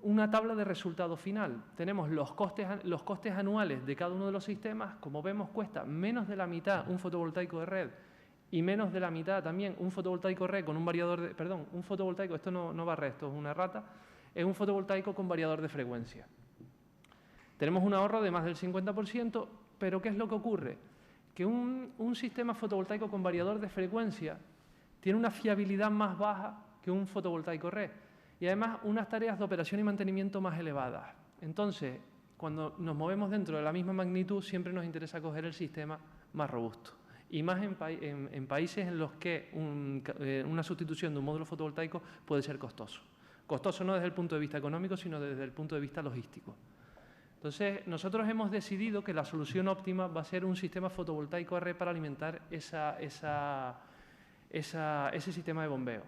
[SPEAKER 2] una tabla de resultado final. Tenemos los costes anuales de cada uno de los sistemas. Como vemos, cuesta menos de la mitad un fotovoltaico de red y menos de la mitad también un fotovoltaico red con un variador de... Perdón, un fotovoltaico, esto no va red, esto es una rata, es un fotovoltaico con variador de frecuencia. Tenemos un ahorro de más del 50%, pero ¿qué es lo que ocurre? Que un sistema fotovoltaico con variador de frecuencia tiene una fiabilidad más baja que un fotovoltaico red y además unas tareas de operación y mantenimiento más elevadas. Entonces, cuando nos movemos dentro de la misma magnitud, siempre nos interesa coger el sistema más robusto. Y más en países en los que una sustitución de un módulo fotovoltaico puede ser costoso. Costoso no desde el punto de vista económico, sino desde el punto de vista logístico. Entonces, nosotros hemos decidido que la solución óptima va a ser un sistema fotovoltaico a red para alimentar ese sistema de bombeo.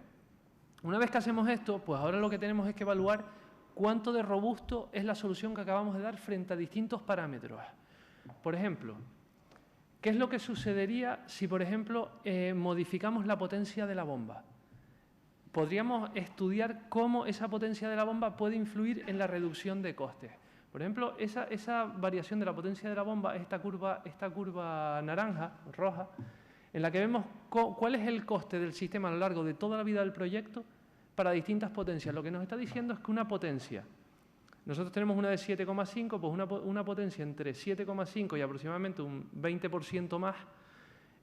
[SPEAKER 2] Una vez que hacemos esto, pues ahora lo que tenemos es que evaluar cuánto de robusto es la solución que acabamos de dar frente a distintos parámetros. Por ejemplo, ¿qué es lo que sucedería si, por ejemplo, modificamos la potencia de la bomba? Podríamos estudiar cómo esa potencia de la bomba puede influir en la reducción de costes. Por ejemplo, esa variación de la potencia de la bomba es esta curva naranja, roja, en la que vemos cuál es el coste del sistema a lo largo de toda la vida del proyecto para distintas potencias. Lo que nos está diciendo es que una potencia, nosotros tenemos una de 7,5, pues una potencia entre 7,5 y aproximadamente un 20% más,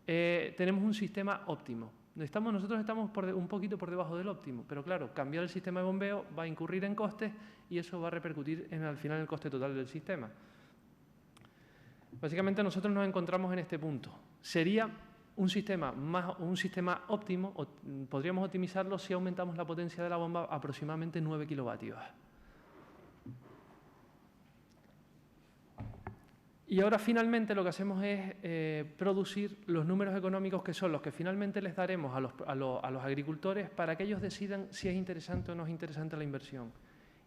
[SPEAKER 2] tenemos un sistema óptimo. Nosotros estamos un poquito por debajo del óptimo, pero claro, cambiar el sistema de bombeo va a incurrir en costes y eso va a repercutir al final en el coste total del sistema. Básicamente nosotros nos encontramos en este punto. Sería un sistema óptimo, podríamos optimizarlo si aumentamos la potencia de la bomba a aproximadamente 9 kilovatios. Y ahora finalmente lo que hacemos es producir los números económicos que son los que finalmente les daremos a los agricultores para que ellos decidan si es interesante o no es interesante la inversión.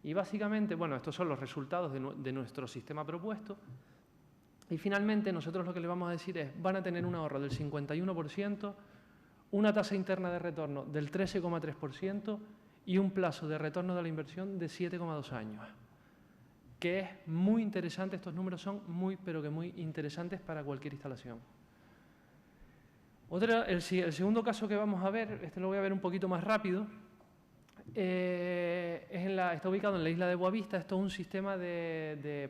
[SPEAKER 2] Y básicamente, bueno, estos son los resultados de nuestro sistema propuesto. Y finalmente nosotros lo que les vamos a decir es, van a tener un ahorro del 51%, una tasa interna de retorno del 13,3% y un plazo de retorno de la inversión de 7,2 años. Que es muy interesante, estos números son muy, pero que muy interesantes para cualquier instalación. El segundo caso que vamos a ver, este lo voy a ver un poquito más rápido, está ubicado en la isla de Boavista. Esto es un sistema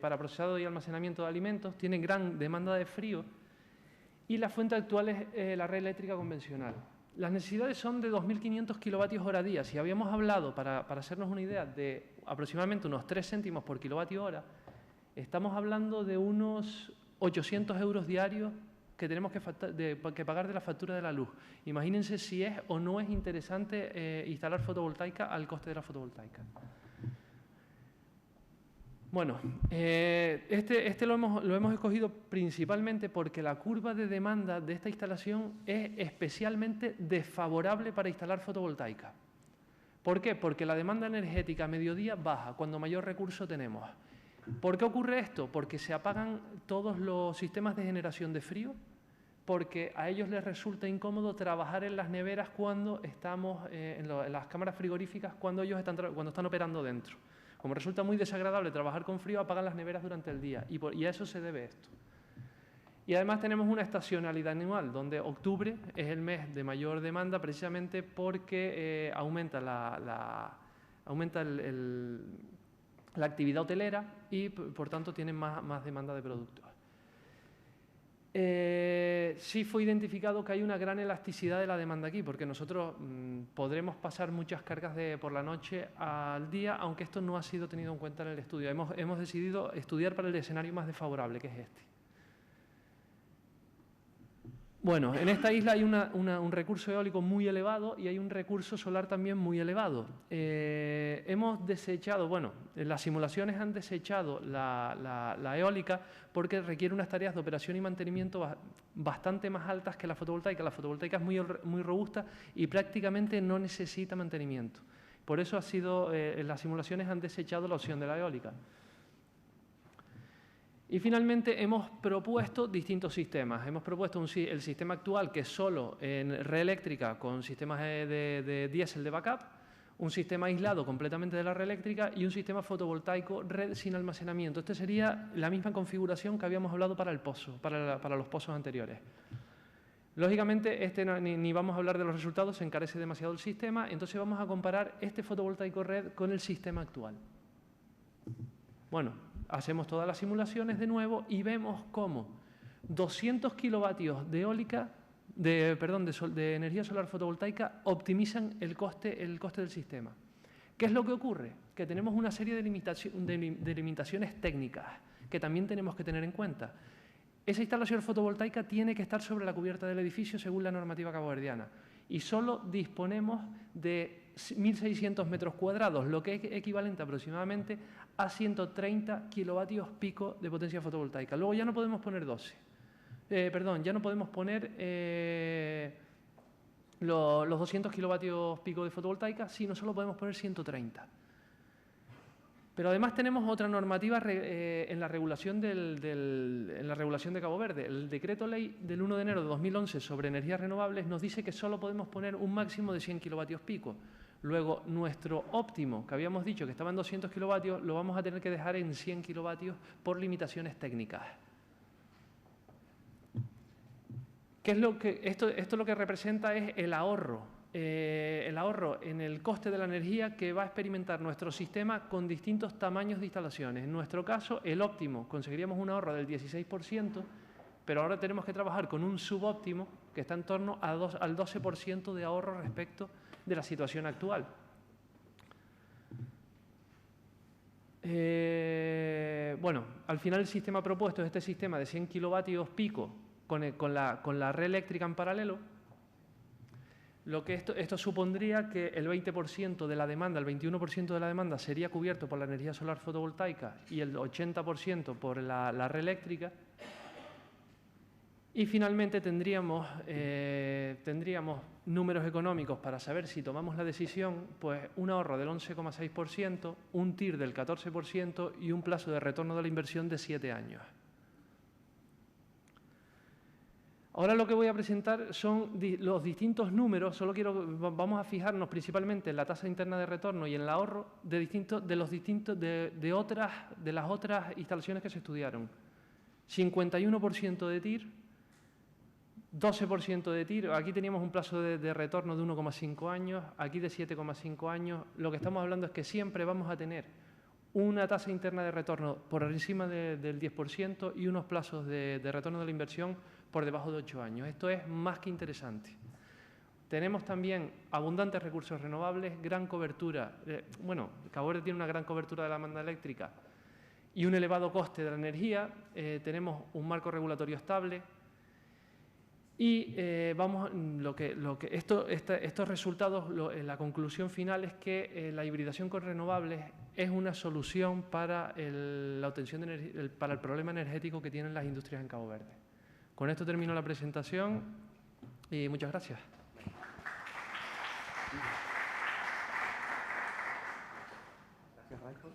[SPEAKER 2] para procesado y almacenamiento de alimentos, tiene gran demanda de frío y la fuente actual es la red eléctrica convencional. Las necesidades son de 2.500 kilovatios hora día. Si habíamos hablado, para hacernos una idea, de aproximadamente unos 3 céntimos por kilovatio hora, estamos hablando de unos 800 euros diarios que tenemos que pagar de la factura de la luz. Imagínense si es o no es interesante instalar fotovoltaica al coste de la fotovoltaica. Bueno, este lo hemos escogido principalmente porque la curva de demanda de esta instalación es especialmente desfavorable para instalar fotovoltaica. ¿Por qué? Porque la demanda energética a mediodía baja, cuando mayor recurso tenemos. ¿Por qué ocurre esto? Porque se apagan todos los sistemas de generación de frío, porque a ellos les resulta incómodo trabajar en las neveras cuando estamos en las cámaras frigoríficas, cuando están operando dentro. Como resulta muy desagradable trabajar con frío, apagan las neveras durante el día y a eso se debe esto. Y además tenemos una estacionalidad anual, donde octubre es el mes de mayor demanda precisamente porque aumenta la actividad hotelera y, por tanto, tienen más demanda de productos. Sí fue identificado que hay una gran elasticidad de la demanda aquí, porque nosotros podremos pasar muchas cargas por la noche al día, aunque esto no ha sido tenido en cuenta en el estudio. Hemos decidido estudiar para el escenario más desfavorable, que es este. Bueno, en esta isla hay un recurso eólico muy elevado y hay un recurso solar también muy elevado. Hemos desechado, bueno, las simulaciones han desechado la eólica porque requiere unas tareas de operación y mantenimiento bastante más altas que la fotovoltaica. La fotovoltaica es muy robusta y prácticamente no necesita mantenimiento. Por eso las simulaciones han desechado la opción de la eólica. Y finalmente hemos propuesto distintos sistemas. Hemos propuesto el sistema actual, que es solo en red eléctrica con sistemas de diésel de backup, un sistema aislado completamente de la red eléctrica y un sistema fotovoltaico red sin almacenamiento. Esta sería la misma configuración que habíamos hablado para el pozo, para los pozos anteriores. Lógicamente, ni vamos a hablar de los resultados, se encarece demasiado el sistema, entonces vamos a comparar este fotovoltaico red con el sistema actual. Bueno, hacemos todas las simulaciones de nuevo y vemos cómo 200 kilovatios de energía solar fotovoltaica optimizan el coste del sistema. ¿Qué es lo que ocurre? Que tenemos una serie de limitaciones técnicas que también tenemos que tener en cuenta. Esa instalación fotovoltaica tiene que estar sobre la cubierta del edificio según la normativa caboverdiana y solo disponemos de 1.600 metros cuadrados, lo que es equivalente aproximadamente a 130 kilovatios pico de potencia fotovoltaica. Luego ya no podemos poner ya no podemos poner los 200 kilovatios pico de fotovoltaica, sino solo podemos poner 130. Pero además tenemos otra normativa en la regulación de Cabo Verde. El decreto ley del 1 de enero de 2011 sobre energías renovables nos dice que solo podemos poner un máximo de 100 kilovatios pico. Luego, nuestro óptimo, que habíamos dicho que estaba en 200 kilovatios, lo vamos a tener que dejar en 100 kilovatios por limitaciones técnicas. Esto lo que representa es el ahorro en el coste de la energía que va a experimentar nuestro sistema con distintos tamaños de instalaciones. En nuestro caso, el óptimo, conseguiríamos un ahorro del 16%, pero ahora tenemos que trabajar con un subóptimo que está en torno al 12% de ahorro respecto de la situación actual. Bueno, al final el sistema propuesto es este sistema de 100 kilovatios pico con la red eléctrica en paralelo. Lo que esto supondría que el 20% de la demanda, el 21% de la demanda sería cubierto por la energía solar fotovoltaica y el 80% por la red eléctrica. Y finalmente tendríamos números económicos para saber si tomamos la decisión, pues un ahorro del 11,6%, un TIR del 14% y un plazo de retorno de la inversión de 7 años. Ahora lo que voy a presentar son los distintos números, vamos a fijarnos principalmente en la tasa interna de retorno y en el ahorro de las otras instalaciones que se estudiaron. 51% de TIR, 12% de TIR, aquí teníamos un plazo de retorno de 1,5 años, aquí de 7,5 años. Lo que estamos hablando es que siempre vamos a tener una tasa interna de retorno por encima del 10% y unos plazos de retorno de la inversión por debajo de 8 años. Esto es más que interesante. Tenemos también abundantes recursos renovables, gran cobertura. Cabo Verde tiene una gran cobertura de la demanda eléctrica y un elevado coste de la energía. Tenemos un marco regulatorio estable. Y estos resultados, la conclusión final es que la hibridación con renovables es una solución para la obtención de energía, para el problema energético que tienen las industrias en Cabo Verde. Con esto termino la presentación y muchas gracias.
[SPEAKER 1] Gracias, Michael.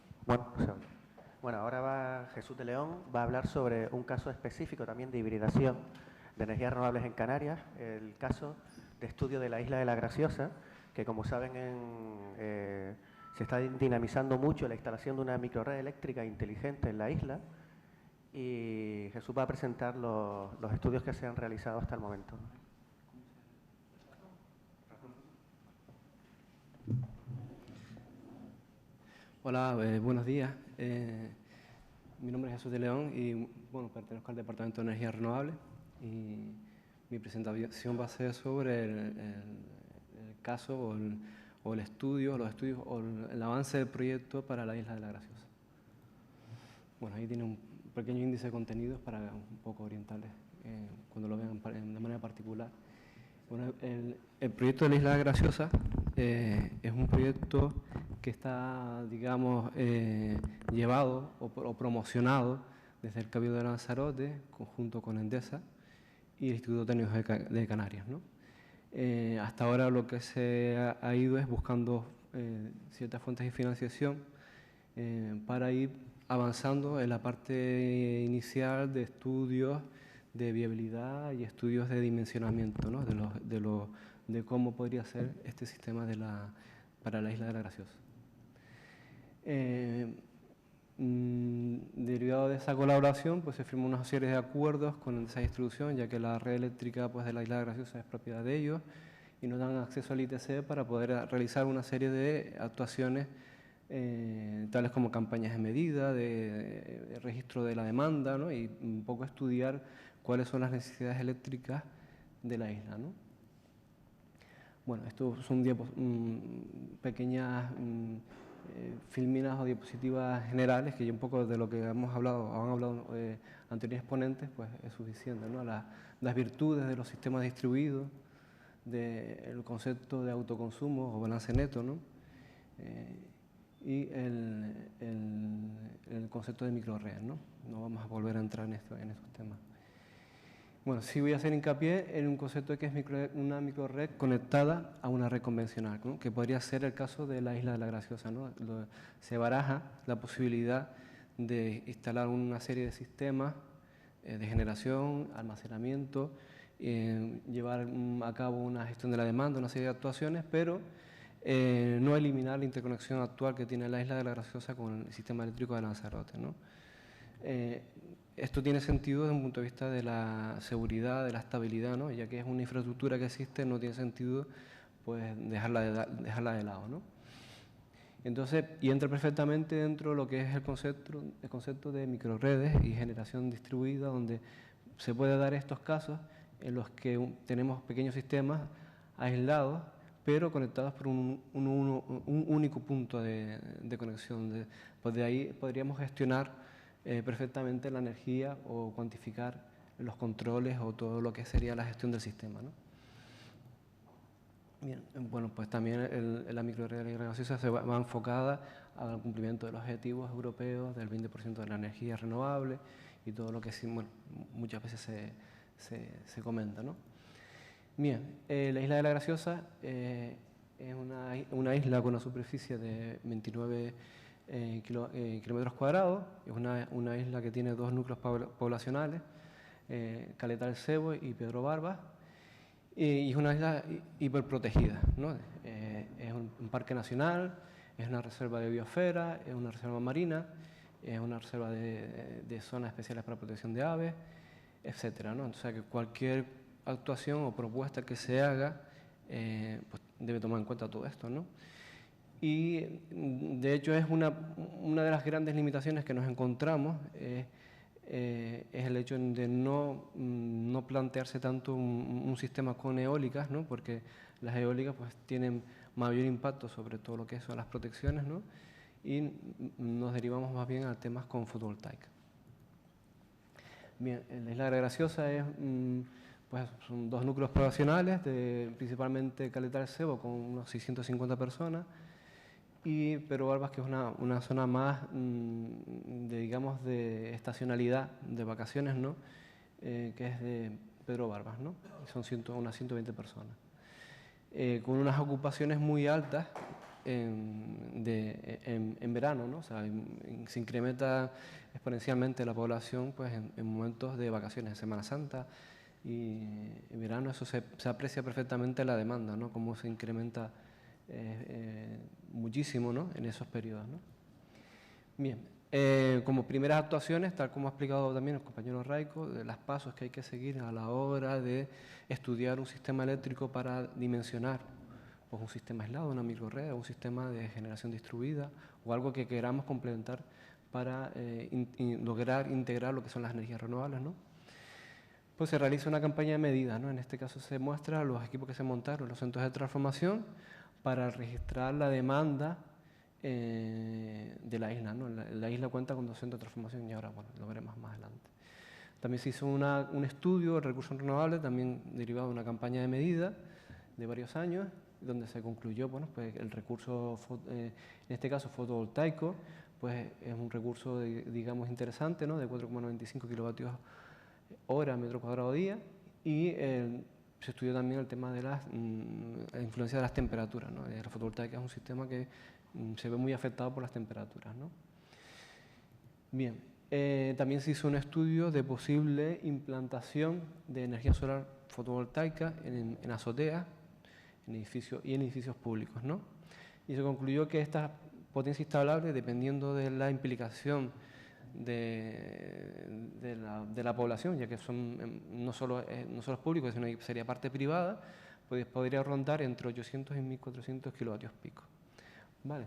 [SPEAKER 1] Bueno, ahora Jesús de León va a hablar sobre un caso específico también de hibridación de energías renovables en Canarias, el caso de estudio de la isla de La Graciosa, que como saben se está dinamizando mucho la instalación de una microred eléctrica inteligente en la isla, y Jesús va a presentar los estudios que se han realizado hasta el momento.
[SPEAKER 3] Hola, buenos días. Mi nombre es Jesús de León y pertenezco al Departamento de Energías Renovables. Y mi presentación va a ser sobre el caso o el estudio, el avance del proyecto para la isla de La Graciosa. Bueno, ahí tiene un pequeño índice de contenidos para un poco orientarles cuando lo vean de manera particular. Bueno, el proyecto de la isla de La Graciosa es un proyecto que está, digamos, llevado o promocionado desde el Cabildo de Lanzarote, conjunto con Endesa y el Instituto Técnico de Canarias, ¿no? Hasta ahora lo que se ha ido es buscando ciertas fuentes de financiación para ir avanzando en la parte inicial de estudios de viabilidad y estudios de dimensionamiento, ¿no? de cómo podría ser este sistema para la isla de La Graciosa. Derivado de esa colaboración, pues se firmó una serie de acuerdos con esa distribución, ya que la red eléctrica de la isla de Graciosa es propiedad de ellos y nos dan acceso al ITC para poder realizar una serie de actuaciones, tales como campañas de medida, de registro de la demanda, ¿no? Y un poco estudiar cuáles son las necesidades eléctricas de la isla, ¿no? Bueno, estos son pequeñas filminas o diapositivas generales, que un poco de lo que han hablado anteriores ponentes, pues es suficiente, ¿no? Las virtudes de los sistemas distribuidos, del concepto de autoconsumo o balance neto, ¿no? Y el concepto de microred, ¿no? No vamos a volver a entrar en estos temas. Bueno, sí voy a hacer hincapié en un concepto que es una microred conectada a una red convencional, ¿no? Que podría ser el caso de la isla de La Graciosa, ¿no? Se baraja la posibilidad de instalar una serie de sistemas de generación, almacenamiento, llevar a cabo una gestión de la demanda, una serie de actuaciones, pero no eliminar la interconexión actual que tiene la isla de La Graciosa con el sistema eléctrico de Lanzarote, ¿no? Esto tiene sentido desde un punto de vista de la seguridad, de la estabilidad, ¿no? Ya que es una infraestructura que existe, no tiene sentido pues dejarla de lado, ¿no? Entonces, y entra perfectamente dentro de lo que es el concepto de microredes y generación distribuida, donde se puede dar estos casos en los que tenemos pequeños sistemas aislados, pero conectados por un único punto de conexión. Pues de ahí podríamos gestionar perfectamente la energía o cuantificar los controles o todo lo que sería la gestión del sistema, ¿no? Bien, bueno, pues también la microred de La Graciosa se va enfocada al cumplimiento de los objetivos europeos del 20% de la energía renovable y todo lo que muchas veces se comenta, ¿no? Bien, la isla de La Graciosa es una isla con una superficie de 29 kilómetros cuadrados. Es una isla que tiene 2 núcleos poblacionales, Caleta del Cebo y Pedro Barbas, y es una isla hiperprotegida, ¿no? Es un parque nacional, es una reserva de biosfera, es una reserva marina, es una reserva de zonas especiales para protección de aves, etcétera, ¿no? O sea que cualquier actuación o propuesta que se haga pues debe tomar en cuenta todo esto, ¿no? Y de hecho es una de las grandes limitaciones que nos encontramos, es el hecho de no plantearse tanto un sistema con eólicas, ¿no? Porque las eólicas pues tienen mayor impacto sobre todo lo que son las protecciones, ¿no? Y nos derivamos más bien a temas con fotovoltaica. Bien, la Isla de la Graciosa es, pues son 2 núcleos poblacionales, principalmente Caleta del Cebo con unos 650 personas, y Pedro Barbas, que es una zona más, digamos, de estacionalidad, de vacaciones, ¿no? Que es de Pedro Barbas, ¿no? Son unas 120 personas. Con unas ocupaciones muy altas en verano, ¿no? O sea, se incrementa exponencialmente la población pues, en momentos de vacaciones, en Semana Santa y en verano. Eso se aprecia perfectamente la demanda, ¿no? Cómo se incrementa muchísimo, ¿no? En esos periodos, ¿no? Bien, como primeras actuaciones, tal como ha explicado también el compañero Raico, de los pasos que hay que seguir a la hora de estudiar un sistema eléctrico para dimensionar pues, un sistema aislado, una microred, un sistema de generación distribuida o algo que queramos complementar para lograr integrar lo que son las energías renovables, ¿no? Pues se realiza una campaña de medidas, ¿no? En este caso se muestra los equipos que se montaron, los centros de transformación, para registrar la demanda de la isla, ¿no? La isla cuenta con 2 centros de transformación y ahora, bueno, lo veremos más adelante. También se hizo un estudio de recursos renovables, también derivado de una campaña de medidas de varios años, donde se concluyó, bueno, pues el recurso, en este caso fotovoltaico, pues es un recurso, digamos, interesante, ¿no? De 4,95 kilovatios hora metro cuadrado día, y se estudió también el tema de la influencia de las temperaturas, ¿no? La fotovoltaica es un sistema que se ve muy afectado por las temperaturas, ¿no? Bien, también se hizo un estudio de posible implantación de energía solar fotovoltaica en azoteas en edificios públicos, ¿no? Y se concluyó que esta potencia instalable, dependiendo de la implicación de la población, ya que no solo es público, sino que sería parte privada, pues podría rondar entre 800 y 1400 kilovatios pico. Vale.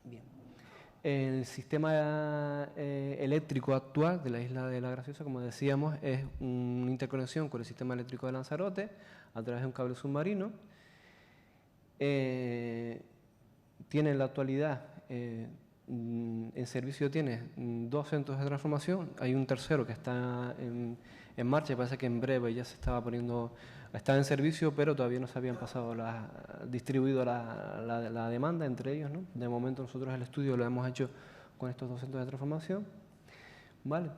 [SPEAKER 3] Bien. El sistema eléctrico actual de la Isla de la Graciosa, como decíamos, es una interconexión con el sistema eléctrico de Lanzarote a través de un cable submarino. Tiene en la actualidad en servicio tiene 2 centros de transformación, hay un tercero que está en marcha, y parece que en breve ya se estaba poniendo, está en servicio, pero todavía no se habían distribuido la demanda entre ellos, ¿no? De momento nosotros el estudio lo hemos hecho con estos 2 centros de transformación. ¿Vale?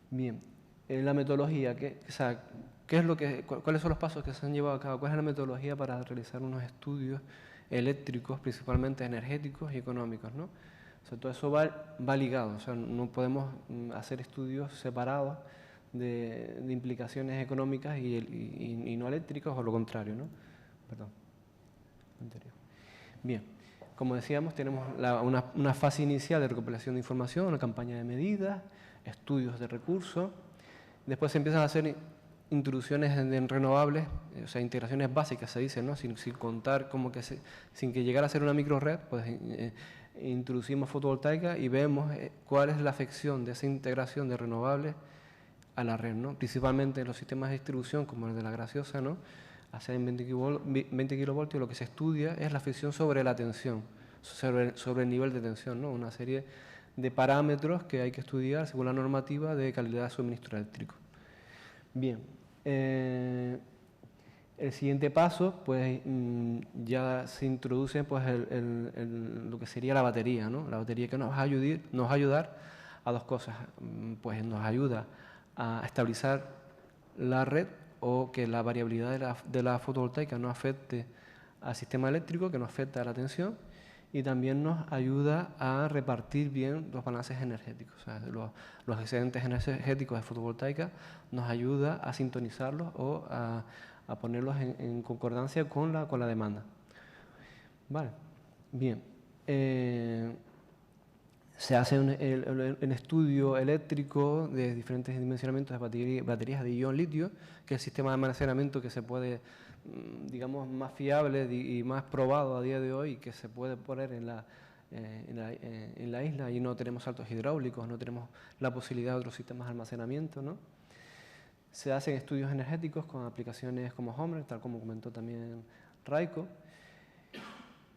[SPEAKER 3] Bien, la metodología, ¿cuáles son los pasos que se han llevado a cabo? ¿Cuál es la metodología para realizar unos estudios eléctricos, principalmente energéticos y económicos, ¿no? O sea, todo eso va ligado, o sea, no podemos hacer estudios separados de implicaciones económicas y no eléctricas, o lo contrario, ¿no? Perdón. Anterior. Bien, como decíamos, tenemos una fase inicial de recopilación de información, una campaña de medidas, estudios de recursos. Después se empiezan a hacer introducciones en renovables, o sea, integraciones básicas se dice, ¿no? Sin contar sin que llegara a ser una microred, pues introducimos fotovoltaica y vemos cuál es la afección de esa integración de renovables a la red, ¿no? Principalmente en los sistemas de distribución como el de la Graciosa, ¿no? Hacer en 20 kilovoltios, lo que se estudia es la afección sobre la tensión, sobre el nivel de tensión, ¿no? Una serie de parámetros que hay que estudiar según la normativa de calidad de suministro eléctrico. Bien, el siguiente paso, pues ya se introduce pues, lo que sería la batería, ¿no? La batería que nos va a ayudar a 2 cosas, pues nos ayuda a estabilizar la red o que la variabilidad de la fotovoltaica no afecte al sistema eléctrico, que no afecta a la tensión, y también nos ayuda a repartir bien los balances energéticos. O sea, los excedentes energéticos de fotovoltaica nos ayuda a sintonizarlos o a ponerlos en concordancia con la demanda. Vale, bien. Se hace un estudio eléctrico de diferentes dimensionamientos de baterías de ion litio, que es el sistema de almacenamiento que se puede, digamos, más fiable y más probado a día de hoy, que se puede poner en la isla, y no tenemos saltos hidráulicos, no tenemos la posibilidad de otros sistemas de almacenamiento, ¿no? Se hacen estudios energéticos con aplicaciones como Homer, tal como comentó también Raiko,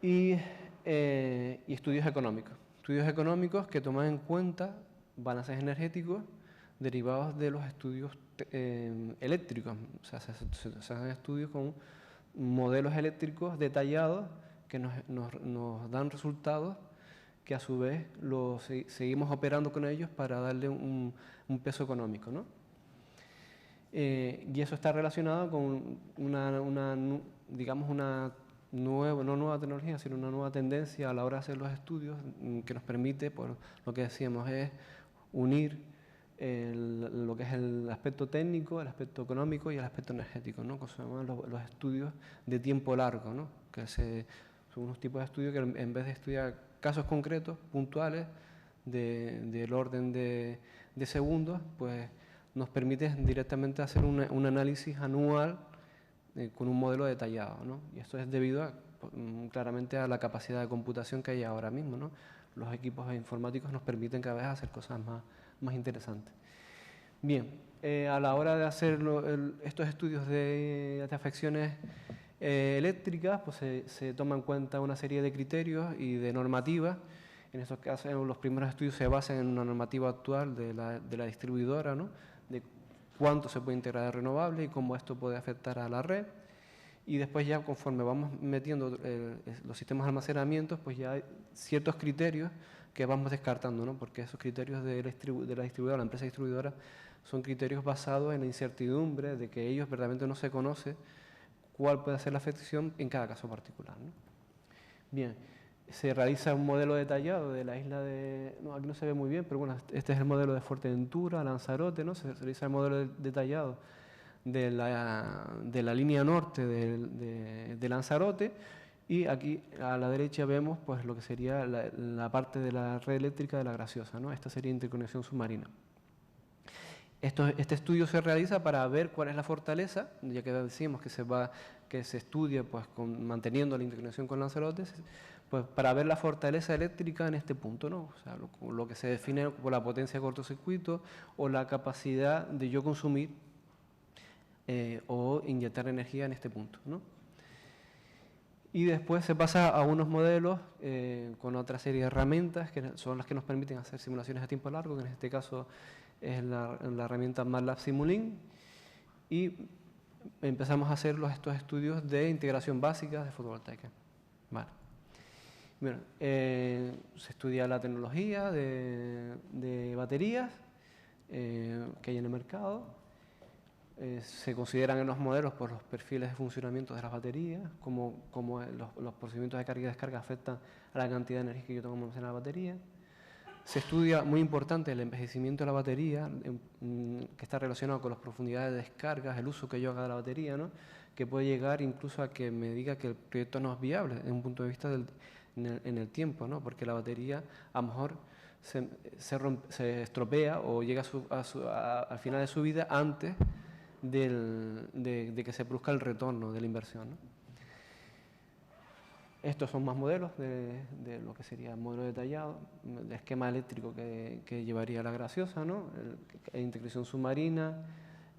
[SPEAKER 3] y estudios económicos. Estudios económicos que toman en cuenta balances energéticos derivados de los estudios eléctricos. O sea, se hacen estudios con modelos eléctricos detallados que nos dan resultados que a su vez seguimos operando con ellos para darle un peso económico, ¿no? Y eso está relacionado con digamos, no nueva tecnología, sino una nueva tendencia a la hora de hacer los estudios que nos permite, por lo que decíamos, es unir lo que es el aspecto técnico, el aspecto económico y el aspecto energético, ¿no? Que se llaman los estudios de tiempo largo, ¿no? Que son unos tipos de estudios que en vez de estudiar casos concretos, puntuales, del orden de segundos, pues nos permite directamente hacer un análisis anual con un modelo detallado, ¿no? Y esto es debido claramente a la capacidad de computación que hay ahora mismo, ¿no? Los equipos informáticos nos permiten cada vez hacer cosas más interesantes. Bien, a la hora de hacer estos estudios de afecciones eléctricas, pues se toma en cuenta una serie de criterios y de normativas. En estos casos, los primeros estudios se basan en una normativa actual de la distribuidora, ¿no? De cuánto se puede integrar de renovable y cómo esto puede afectar a la red. Y después ya conforme vamos metiendo los sistemas de almacenamiento, pues ya hay ciertos criterios que vamos descartando, ¿no? Porque esos criterios de la distribuidora, la empresa distribuidora, son criterios basados en la incertidumbre de que ellos verdaderamente no se conoce cuál puede ser la afección en cada caso particular, ¿no? Bien, se realiza un modelo detallado de la isla de... No, aquí no se ve muy bien, pero bueno, este es el modelo de Fuerteventura, Lanzarote, ¿no? Se realiza el modelo detallado de la línea norte de Lanzarote, y aquí a la derecha vemos pues lo que sería la parte de la red eléctrica de La Graciosa, ¿no? Esta sería interconexión submarina. Este estudio se realiza para ver cuál es la fortaleza, ya que decimos que se estudia pues manteniendo la interconexión con Lanzarote, pues para ver la fortaleza eléctrica en este punto, ¿no? O sea, lo que se define por la potencia de cortocircuito o la capacidad de yo consumir o inyectar energía en este punto, ¿no? Y después se pasa a unos modelos con otra serie de herramientas que son las que nos permiten hacer simulaciones a tiempo largo, que en este caso es la herramienta MATLAB Simulink, y empezamos a hacer estos estudios de integración básica de fotovoltaica. Vale. Bueno, se estudia la tecnología de baterías que hay en el mercado. Se consideran en los modelos por los perfiles de funcionamiento de las baterías, como los procedimientos de carga y descarga afectan a la cantidad de energía que yo tengo que almacenar en la batería. Se estudia, muy importante, el envejecimiento de la batería, que está relacionado con las profundidades de descargas, el uso que yo haga de la batería, ¿no? Que puede llegar incluso a que me diga que el proyecto no es viable desde un punto de vista en el tiempo, ¿no? Porque la batería a lo mejor se estropea o llega al final de su vida antes de que se produzca el retorno de la inversión, ¿no? Estos son más modelos de lo que sería el modelo detallado, el esquema eléctrico que llevaría La Graciosa, ¿no? La integración submarina,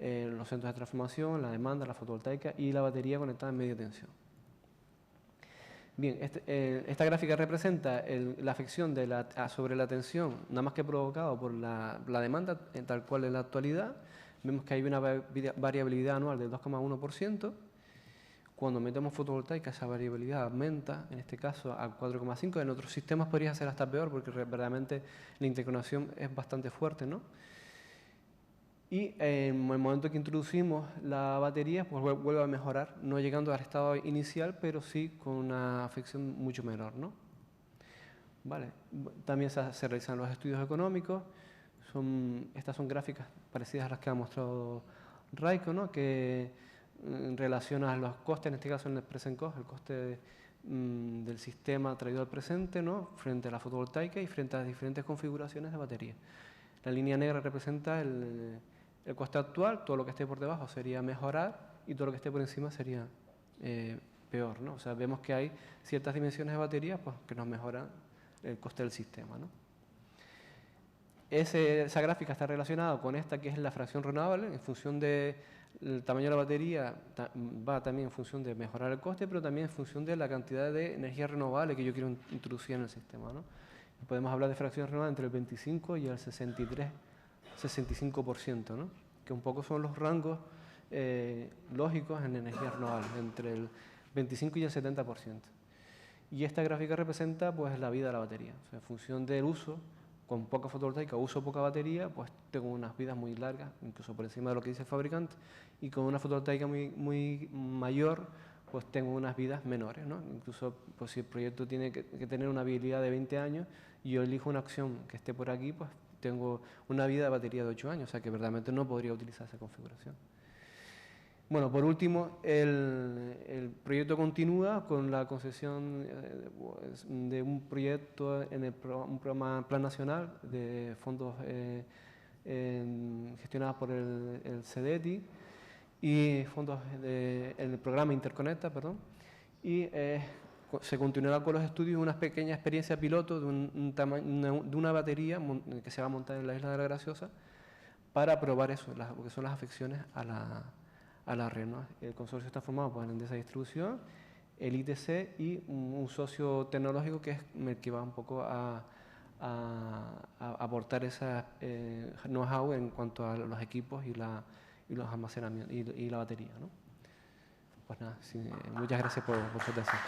[SPEAKER 3] los centros de transformación, la demanda, la fotovoltaica y la batería conectada en media tensión. Bien, esta gráfica representa la afección sobre la tensión, nada más que provocado por la demanda tal cual en la actualidad. Vemos que hay una variabilidad anual del 2,1%. Cuando metemos fotovoltaica, esa variabilidad aumenta, en este caso a 4,5%. En otros sistemas podría ser hasta peor, porque verdaderamente la interconexión es bastante fuerte, ¿no? Y en el momento que introducimos la batería, pues vuelve a mejorar, no llegando al estado inicial, pero sí con una afección mucho menor, ¿no? Vale. También se realizan los estudios económicos. Estas son gráficas parecidas a las que ha mostrado Raiko, ¿no? Que relacionan los costes, en este caso en el present cost, el coste del sistema traído al presente, ¿no? Frente a la fotovoltaica y frente a las diferentes configuraciones de batería. La línea negra representa el coste actual, todo lo que esté por debajo sería mejorar y todo lo que esté por encima sería peor, ¿no? O sea, vemos que hay ciertas dimensiones de batería pues, que nos mejoran el coste del sistema, ¿no? Esa gráfica está relacionada con esta que es la fracción renovable, en función del tamaño de la batería, va también en función de mejorar el coste, pero también en función de la cantidad de energía renovable que yo quiero introducir en el sistema, ¿no? Podemos hablar de fracciones renovables entre el 25 y el 65%, ¿no? Que un poco son los rangos lógicos en energías renovables, entre el 25 y el 70%. Y esta gráfica representa pues, la vida de la batería. O sea, en función del uso, con poca fotovoltaica, uso poca batería, pues tengo unas vidas muy largas, incluso por encima de lo que dice el fabricante, y con una fotovoltaica muy mayor, pues tengo unas vidas menores, ¿no? Incluso pues, si el proyecto tiene que tener una viabilidad de 20 años y yo elijo una opción que esté por aquí, pues tengo una vida de batería de 8 años, o sea que verdaderamente no podría utilizar esa configuración. Bueno, por último, el proyecto continúa con la concesión de un proyecto en un programa Plan Nacional de fondos gestionados por el CEDETI y fondos en el programa Interconecta, perdón, y se continuará con los estudios de una pequeña experiencia piloto de una batería que se va a montar en la isla de la Graciosa para probar eso, lo que son las afecciones a la red, ¿no? El consorcio está formado por Endesa Distribución, el ITC y un socio tecnológico que es el que va un poco a aportar esa know-how en cuanto a los equipos y los almacenamientos y la batería, ¿no? Pues nada, sí, muchas gracias por su atención.